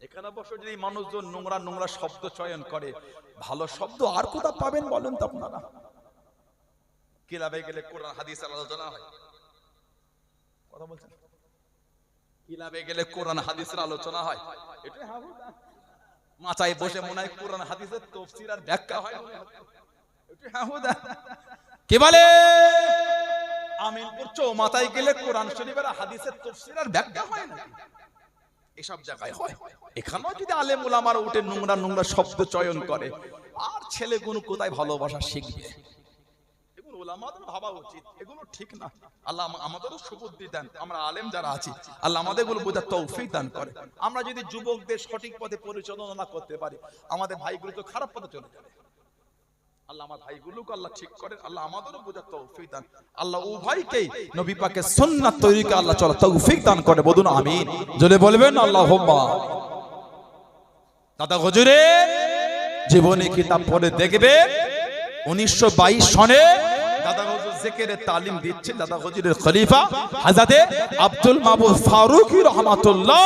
এখানে বসে যদি মানুষজন নোংরা নোংরা শব্দ চয়ন করে, ভালো শব্দ আর কোথাও পাবেন বলেন তো আপনারা? কিলাবে গেলে কোরআন হাদিসের আলোচনা হয়। কথা বলছেন? কিলাবে গেলে কোরআন হাদিসের আলোচনা হয়। এটা মাচায় বসে মনে হয় কোরআন হাদিসের তাফসীর আর ব্যাখ্যা হয়। এটা হাহুদা কি বলে? আমিনপুর চৌমাথায় গেলে কোরআন শরীফের হাদিসের তাফসীর আর ব্যাখ্যা হয় না, এসব জায়গায় হয়। এখানেও যদি আলেম উলামারা উঠে নোংরা নোংরা শব্দ চয়ন করে, আর ছেলেগুলো কোথায় ভালোবাসা শিখবে? এগুলো উলামাদের ভাবা উচিত, এগুলো ঠিক না। আল্লাহ আমাদেরও সুবুদ্ধি দেন, আমরা আলেম যারা আছি আল্লাহ আমাদেরগুলো বোঝার তৌফিক দান করে। আমরা যদি যুবকদের সঠিক পথে পরিচালনা না করতে পারি, আমাদের ভাইগুলো তো খারাপ পথে চলে যাবে। আল্লাহ আমার ভাইগুলোকে আল্লাহ ঠিক করেন, আল্লাহ আমাদেরও বোঝার তৌফিক দান। আল্লাহ উভয়কেই নবী পাকের সুন্নাত তরিকা আল্লাহ চলার তৌফিক দান করে। বলুন আমিন। জোরে বলবেন আল্লাহুম্মা। দাদা হুজুরের জীবনী কিতাব পড়ে দেখবে 1922 সনে দাদা হুজুর জিকিরের তালিম দিচ্ছেন। দাদা হুজুরের খলিফা হযরত আব্দুল মাবুদ ফারুকী রাহমাতুল্লাহ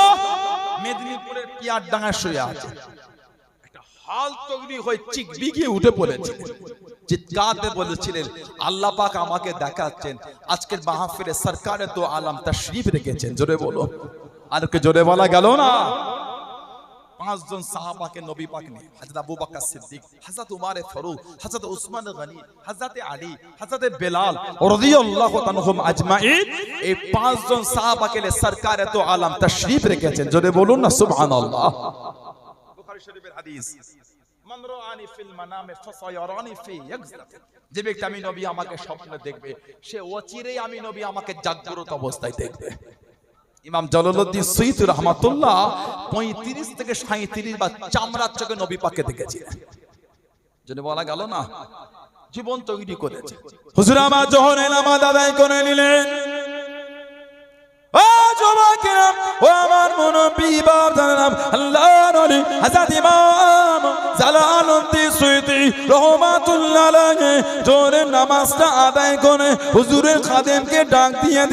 মেদিনীপুরের পিয়ারডাঙ্গায় শুয়ে আছে। হাল তৈরি হয়ে চিকবিগিয়ে উঠে পড়েছিলেন, চিৎকারে বলেছিলেন, আল্লাহ পাক আমাকে দেখাচ্ছেন আজকের মাহফিলে সরকারে তো আলম তাশরীফ রেখেছেন। জোরে বলো, আর কে জোরে বলা গেল না? পাঁচজন সাহাবাকে নবী পাক নিয়ে, হযরত আবু বকর সিদ্দিক, হযরত উমর ফারুক, হযরত উসমান গনি, হযরত আলী, হযরত বেলাল রাদিয়াল্লাহু তাআলাহুম আজমাইন, এই পাঁচজন সাহাবাকে নিয়ে সরকারে তো আলম তাশরীফ রেখেছেন। জোরে বলুন না সুবহানাল্লাহ। বুখারী শরীফের হাদিস, মান রাআনি ফিল মানামে ফাসায়ারানি ফি ইয়াকযাতিন, যে ব্যক্তি আমি নবী আমাকে স্বপ্নে দেখবে, সে অচিরেই আমি নবী আমাকে জাগ্রত অবস্থায় দেখবে। ইমাম জালালউদ্দিন সুয়ুতী রাহমাতুল্লাহ 35 থেকে 37 বার চামড়ার চোখে নবী পাককে দেখেছিলেন। যদি বলা গেল না, জীবন তৈরি করেছে। হুজুর আমার যখন নামাজ আদায় করে নিলেন, ও যুবকেরা, ও আমার মুরব্বি বাপ-দাদারা, আল্লাহর ওলি হযরত ইমাম জালালউদ্দিন সুয়ুতী রাহমাতুল্লাহ আলাইহি জোহরে নামাজটা আদায় করে হুজুরের খাদেমকে ডাক দিয়ে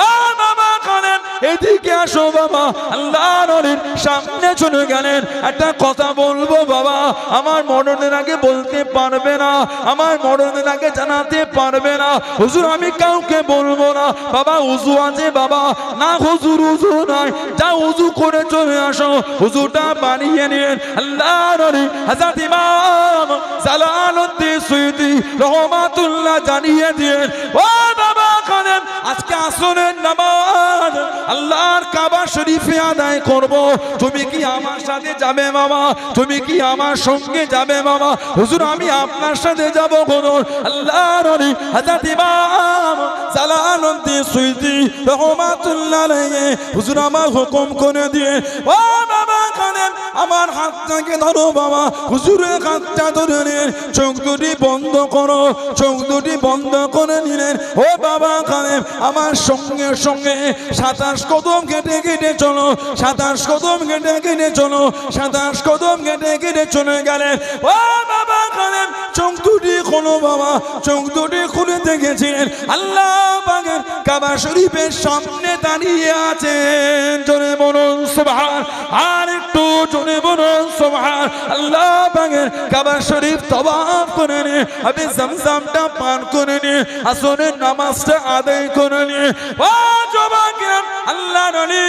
ও বাবা খাদেম, এদিকে আসো বাবা। আল্লাহর ওলির সামনে চলে গেলেন। একটা কথা বলবো বাবা, আমার মরণের আগে বলতে পারবে না, আমার মরণের আগে জানাতে পারবে না। হুজুর আমি কাউকে বলবো না। বাবা উযু আছে বাবা? না হুজুর উযু নাই। যা উযু করে চলে আসো। হুজুরটা বানিয়ে নিলেন। আল্লাহর ওলি হযরত ইমাম জালালউদ্দিন সুয়ুতী রাহমাতুল্লাহ জানিয়ে দিলেন, ও বাবা খাদেম, আজকে আসরের নামাজ আল্লাহর কাবা শরীফে আদায় করব। তুমি কি আমার সাথে যাবে বাবা? তুমি কি আমার সঙ্গে যাবে বাবা? হুজুর আমি আপনার সাথে যাব। হুজুর আল্লাহর ওলি হযরত ইমাম জালালউদ্দিন সুয়ুতী রাহমাতুল্লাহ আলাইহি হুজুর আমার হুকুম করে দিয়ে, ও বাবা খাদেম, আমার হাতটাকে ধরো বাবা। হুজুরের হাতটা ধরে নিলেন। চোখ দুটি বন্ধ করো। চোখ দুটি বন্ধ করে নিলেন। ও বাবা খাদেম, আমার সঙ্গে সঙ্গে 27 কদম কেটে কেটে চলো, 27 কদম কেটে কেটে চলো, 27 কদম কেটে কেটে চলে গেলেন। ও বাবা খাদেম, চোখ দুটি খোলো বাবা। চোখ দুটি খুলে দেখেছিলেন আল্লাহ পাকের কাবা শরীফের সামনে দাঁড়িয়ে আছেন। জোরে বলুন সুবহান। আর একটু জোরে বলুন সুবহান। আল্লাহ পাকের কাবা শরীফ তওয়াফ করে নিয়ে আপনি জমজমটা পান করে নিয়ে আসরের নামাজটা আদায় করে নিয়ে, ও যুবকেরা, আল্লাহর ওলি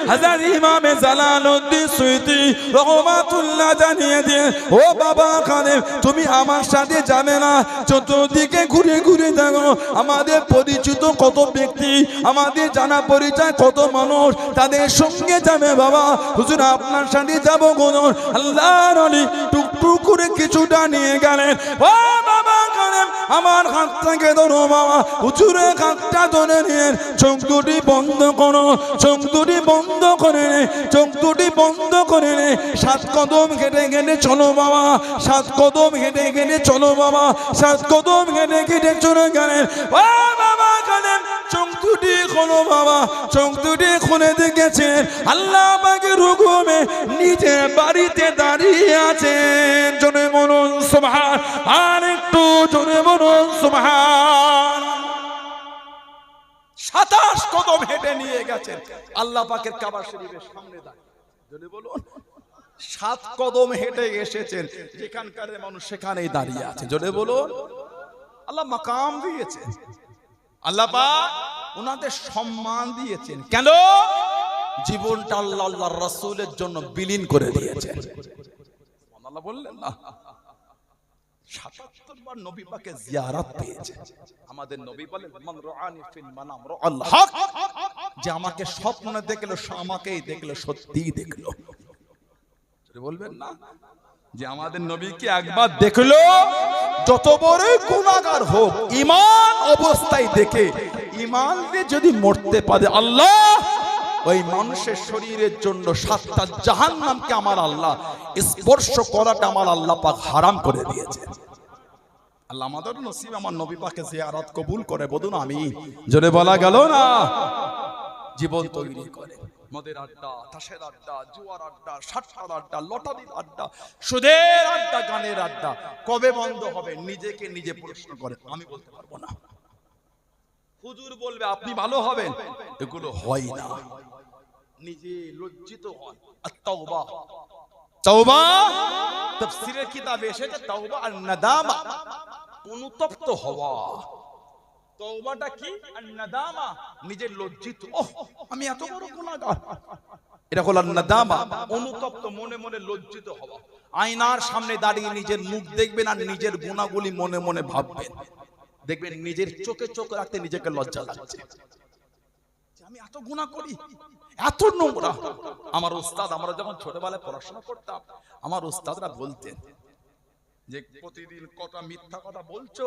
হযরত ইমাম জালালউদ্দিন সুয়ুতী রাহমাতুল্লাহ জানিয়ে দিয়ে, ও বাবা খাদেম, তুমি আমার সাথে যাবে না? চতুর্দিকে ঘুরে ঘুরে দেখো আমাদের পরিচিত কত ব্যক্তি, আমাদের জানা পরিচয় কত মানুষ, তাদের সঙ্গে যাবে বাবা। হুজুর আপনার সাথে যাবো। হুজুর আল্লাহর ওলি টুকটুক করে কিছুটা নিয়ে গেলেন। ও বাবা খাদেম, আমার হাতটাকে ধরো বাবা। হুজুরের হাতটা ধরে নিয়ে চোখ দুটি বন্ধ করো। চোখ দুটি বন্ধ করে নে, চোখ দুটি বন্ধ করে নে। 7 কদম হেঁটে হেঁটে চলো বাবা। 7 কদম হেঁটে হেঁটে চলো বাবা। 7 কদম হেঁটে হেঁটে চলে গেলেন। ও বাবা খাদেম, চোখ দুটি খোলো বাবা। চোখ দুটি খুলে দেখেছেন আল্লাহ পাকের হুকুমে নিজে বাড়িতে দাঁড়িয়ে আছেন। জোরে বলুন সুবহান। আর একটু জোরে বলুন সুবহান। 27 কদম হেঁটে নিয়ে গেছেন আল্লাহ পাকের কাবা শরীফের সামনে দাঁড়িয়ে। জোরে বলুন। 7 কদম হেঁটে এসেছেন, যেখানকার মানুষ সেখানেই দাঁড়িয়ে আছে। জোরে বলুন। আল্লাহ মাকাম দিয়েছেন, আল্লাহ পাক ওনাদের সম্মান দিয়েছেন। কেন? জীবনটা আল্লাহর রাসূলের জন্য বিলীন করে দিয়েছেন। আল্লাহ বললেন না, ৭৭ বার নবী পাকের জিয়ারত পেয়েছে। আমাদের নবী বলেন, মান রাআনি ফিল মানাম রাআল হক, যে আমাকে স্বপ্নে দেখলো, আমাকেই দেখলো, সত্যিই দেখলো। বলবেন না যে আমাদের নবীকে একবার দেখলো, যত বড় গুনাহগার হোক, ঈমান অবস্থায় দেখে ঈমান দিয়ে যদি মরতে পারে, আল্লাহ ওই মানুষের শরীরের জন্য 7টা জাহান্নামকে আমার আল্লাহ স্পর্শ করাটা আমার আল্লাহ পাক হারাম করে দিয়েছে। আল্লাহ আমাদের নসিব আমার নবী পাকের জিয়ারত কবুল করে। বলুন আমিন। জোরে বলা গেল না? জীবন তৈরি করে মদের আড্ডা, তাসের আড্ডা, জুয়ার আড্ডা, সাট্টার আড্ডা, লটারির আড্ডা, সুদের আড্ডা, গানের আড্ডা কবে বন্ধ হবে? নিজেকে নিজে প্রশ্ন করে। আমি বলতে পারবো না। হুজুর বলবে আপনি ভালো হবেন, এগুলো হয় না। নিজে লজ্জিত হন। আত-তাওবা, তাওবা তাফসীরের কিতাবে এসেছে তাওবা আর নাদামা, অনুতপ্ত হওয়া। তওবাটা কি? আর নাদামা, নিজে লজ্জিত, ওহ আমি এত বড় গুনাহগার। এটা হলো নাদামা, অনুতপ্ত, মনে মনে লজ্জিত হওয়া। আয়নার সামনে দাঁড়িয়ে নিজের মুখ দেখবেন আর নিজের গুনাহগুলি মনে মনে ভাববেন। দেখবেন নিজের চোখে চোখ রাখতে নিজেকে লজ্জা লাগছে। আমি এত গুনাহ করি, এত নোংরা। আমার উস্তাদ, আমরা যখন ছোটবেলায় পড়াশোনা করতাম, আমার উস্তাদরা বলতেন যে প্রতিদিন কত মিথ্যা কথা বলছো,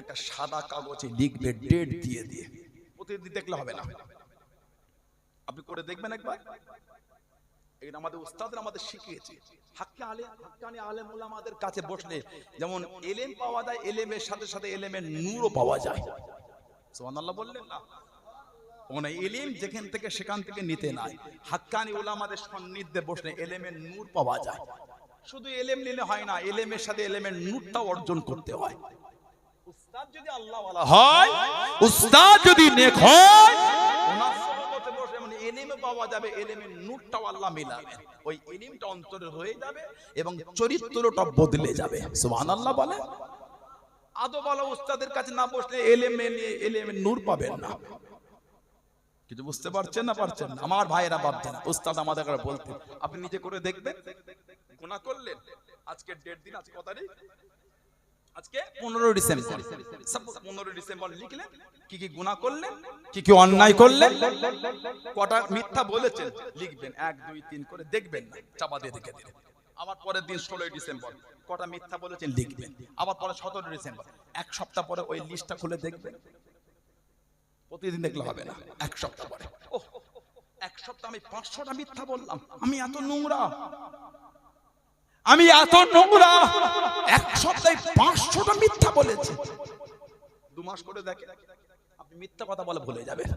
একটা সাদা কাগজে লিখবে, ডেট দিয়ে দিয়ে। প্রতিদিন দেখলে হবে না, আপনি করে দেখবেন একবার। এটা আমাদের উস্তাদরা আমাদের শিখিয়েছে। হাক্কানি আলেম ওলামাদের কাছে বসলে যেমন এলেম পাওয়া যায়, এলেমের সাথে সাথে এলেমের নূরও পাওয়া যায়। সুবহানাল্লাহ বললেন না? মানে এলেম যেখান থেকে সেখান থেকে নিতে নাই, হাক্কানি ওলামাদের সান্নিধ্যে বসলে এলেমের নূর পাওয়া যায়। শুধু এলেম নিলে হয় না, এলেমের সাথে এলেমের নূরটা অর্জন করতে হয়। উস্তাদ যদি আল্লাহওয়ালা হয়, উস্তাদ যদি নেক হয়, ওনার সুহবতে বসে মানে এলেমে পাওয়া যাবে, এলেমের নূরটাও আল্লাহ মিলাবেন। ওই এলেমটা অন্তরে রয়ে যাবে এবং চরিত্রটা বদলে যাবে। সুবহানাল্লাহ বলে। আদবওয়ালা উস্তাদের কাছে না বসলে এলেমের নূর পাবেন না। কিছু বুঝতে পারছেন না? পারছেন না? আমার ভাইয়েরা ভাবছেন উস্তাদ আমাদের কাছে বলতেন, আপনি নিজে করে দেখবেন। গুনাহ করলেন, আজকে ডেট দিন, আজকে কত তারিখ? আজকে 15 ডিসেম্বর। 15 ডিসেম্বর লিখলেন কি কি গুনাহ করলেন, কি কি অন্যায় করলেন, কটা মিথ্যা বলেছেন লিখবেন। 1 2 3 করে দেখবেন না, চাপা দিয়ে দেখে দিলেন। আবার পরের দিন 16 ডিসেম্বর কটা মিথ্যা বলেছেন লিখবেন। আবার পরে 17 ডিসেম্বর, এক সপ্তাহ পরে ওই লিস্টটা খুলে দেখবেন। প্রতিদিন দেখলে হবে না, এক সপ্তাহ পরে। ওহ, এক সপ্তাহ আমি 500টা মিথ্যা বললাম, আমি এত নোংরা, আমি এত নোংরা, এক সপ্তাহে 500টা মিথ্যা বলেছি। 2 মাস করে দেখেন, আপনি মিথ্যা কথা বলে ভুলে যাবেন।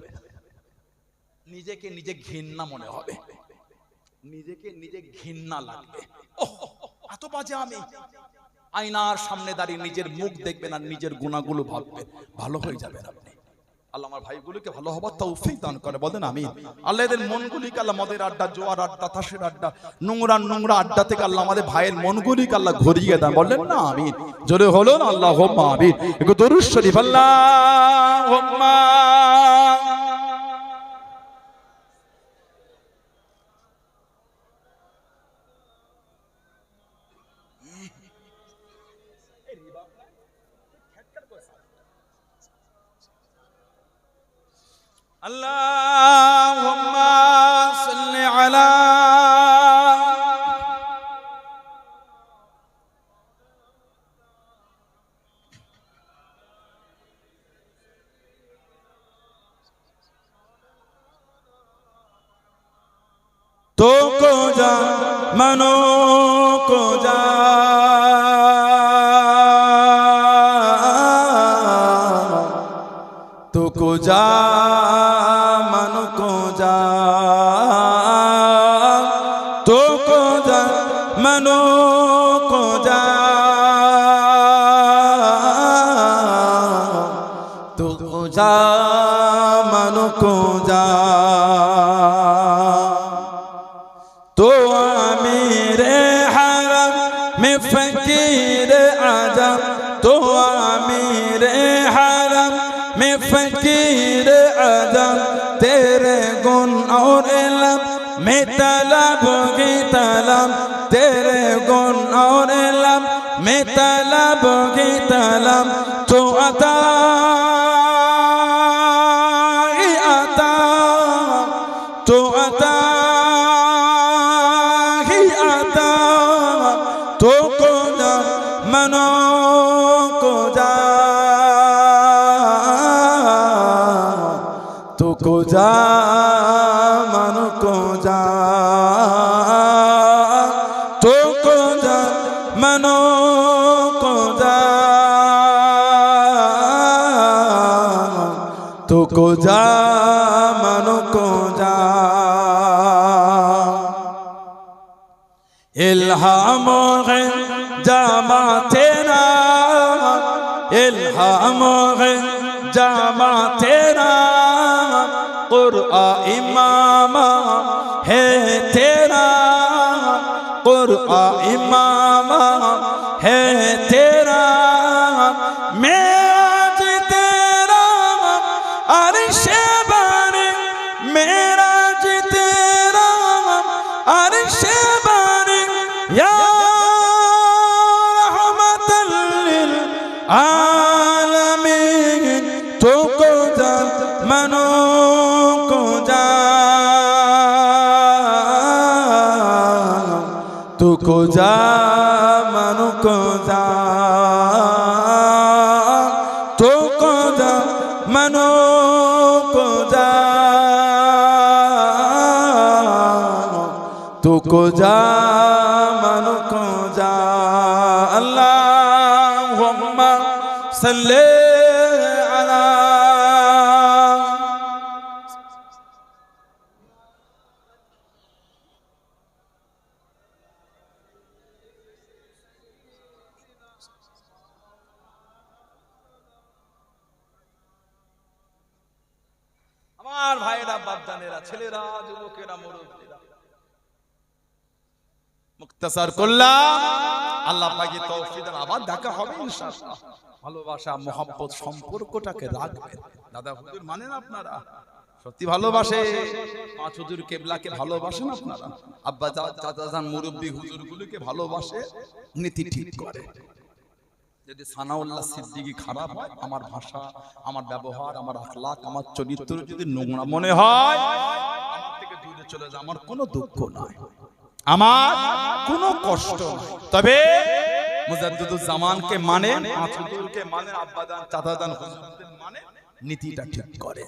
নিজেকে নিজে ঘৃণা মনে হবে, নিজেকে নিজে ঘৃণা লাগবে। ওহ, এত বাজে আমি। আয়নার সামনে দাঁড়িয়ে নিজের মুখ দেখবেন আর নিজের গুনাহগুলো ভাববেন, ভালো হয়ে যাবেন আপনি। আল্লাহ আমার ভাইগুলোকে ভালো হবার তৌফিক দান করে, বলেন আমিন। আল্লাহ এদের মনগুলিকে আল্লাহ মদের আড্ডা, জোয়ার আড্ডা, তাসের আড্ডা, নোংরা আড্ডা থেকে আল্লাহ আমাদের ভাইয়ের মনগুলিকে আল্লাহ ঘুরিয়ে দেন, বলেন না আমিন। জোরে হলো না আল্লাহুম্মা আমিন। একটু দরুদ শরীফ আল্লাহুম্মা। আল্লাহুম্মা সাল্লি আলা तो को जा मनो को जा तो को जा मन को जा तो को जा मनो को जा तो को जा मन को जा तो आमिरे हरम में फकीर आजम तो आमिरे हरम में फकीर आजम तेरे गुण और इल्म में तलब की तलब तेरे गुण और इल्म में तलब की तलब तो अता ही आता तो अता तो को जा मनो को जा तो को जा मन को जा तो को जा मनो को जा तो को जा मन को जा इल्हाम है जामा तेरा इल्हाम है जामा तेरा कुरआन इमाम है तेरा कुरआन इमाम है तेरा मेराज तेरा अर्श बारे मेराज तेरा अर्श बारे या रहमतल लिल आलमीन तो को जा मनो को जा तो को जा मनो को जा तो को जा मनो को जा तो को जा मन को जा अल्लाहुम्मा सल्ले अला। আমার ভাইরা বাপজানেরা ছেলেরা যুবকেরা মুরব্বীরা মুক্তাসার করলাম আল্লাহ পাকের তৌফিক দেন আবার দেখা হবে ইনশাআল্লাহ। ভালোবাসা মোহাব্বত সম্পর্কটাকে রাখবেন। দাদা হুজুর মানেন আপনারা সত্যি ভালোবাসে পাঁচ হুজুর কেবলাকে ভালোবাসেন আপনারা আব্বা চাচা জান মুরব্বী হুজুরগুলোকে ভালোবাসে নীতি ঠিক করে। যদি সানাউল্লাহ সিদ্দিকী খারাপ হয় আমার ভাষা আমার ব্যবহার আমার আখলাক আমার চরিত্র যদি নোংরা মনে হয় আমার থেকে দূরে চলে যায় আমার কোনো দুঃখ নাই আমার কোনো কষ্ট নাই। তবে মুজাদ্দিদুজ জামানকে মানেন পাঁচ হুজুরকে মানেন আব্বা জান চাচা জান হুজুরদের মানেন নীতিটা ঠিক করে।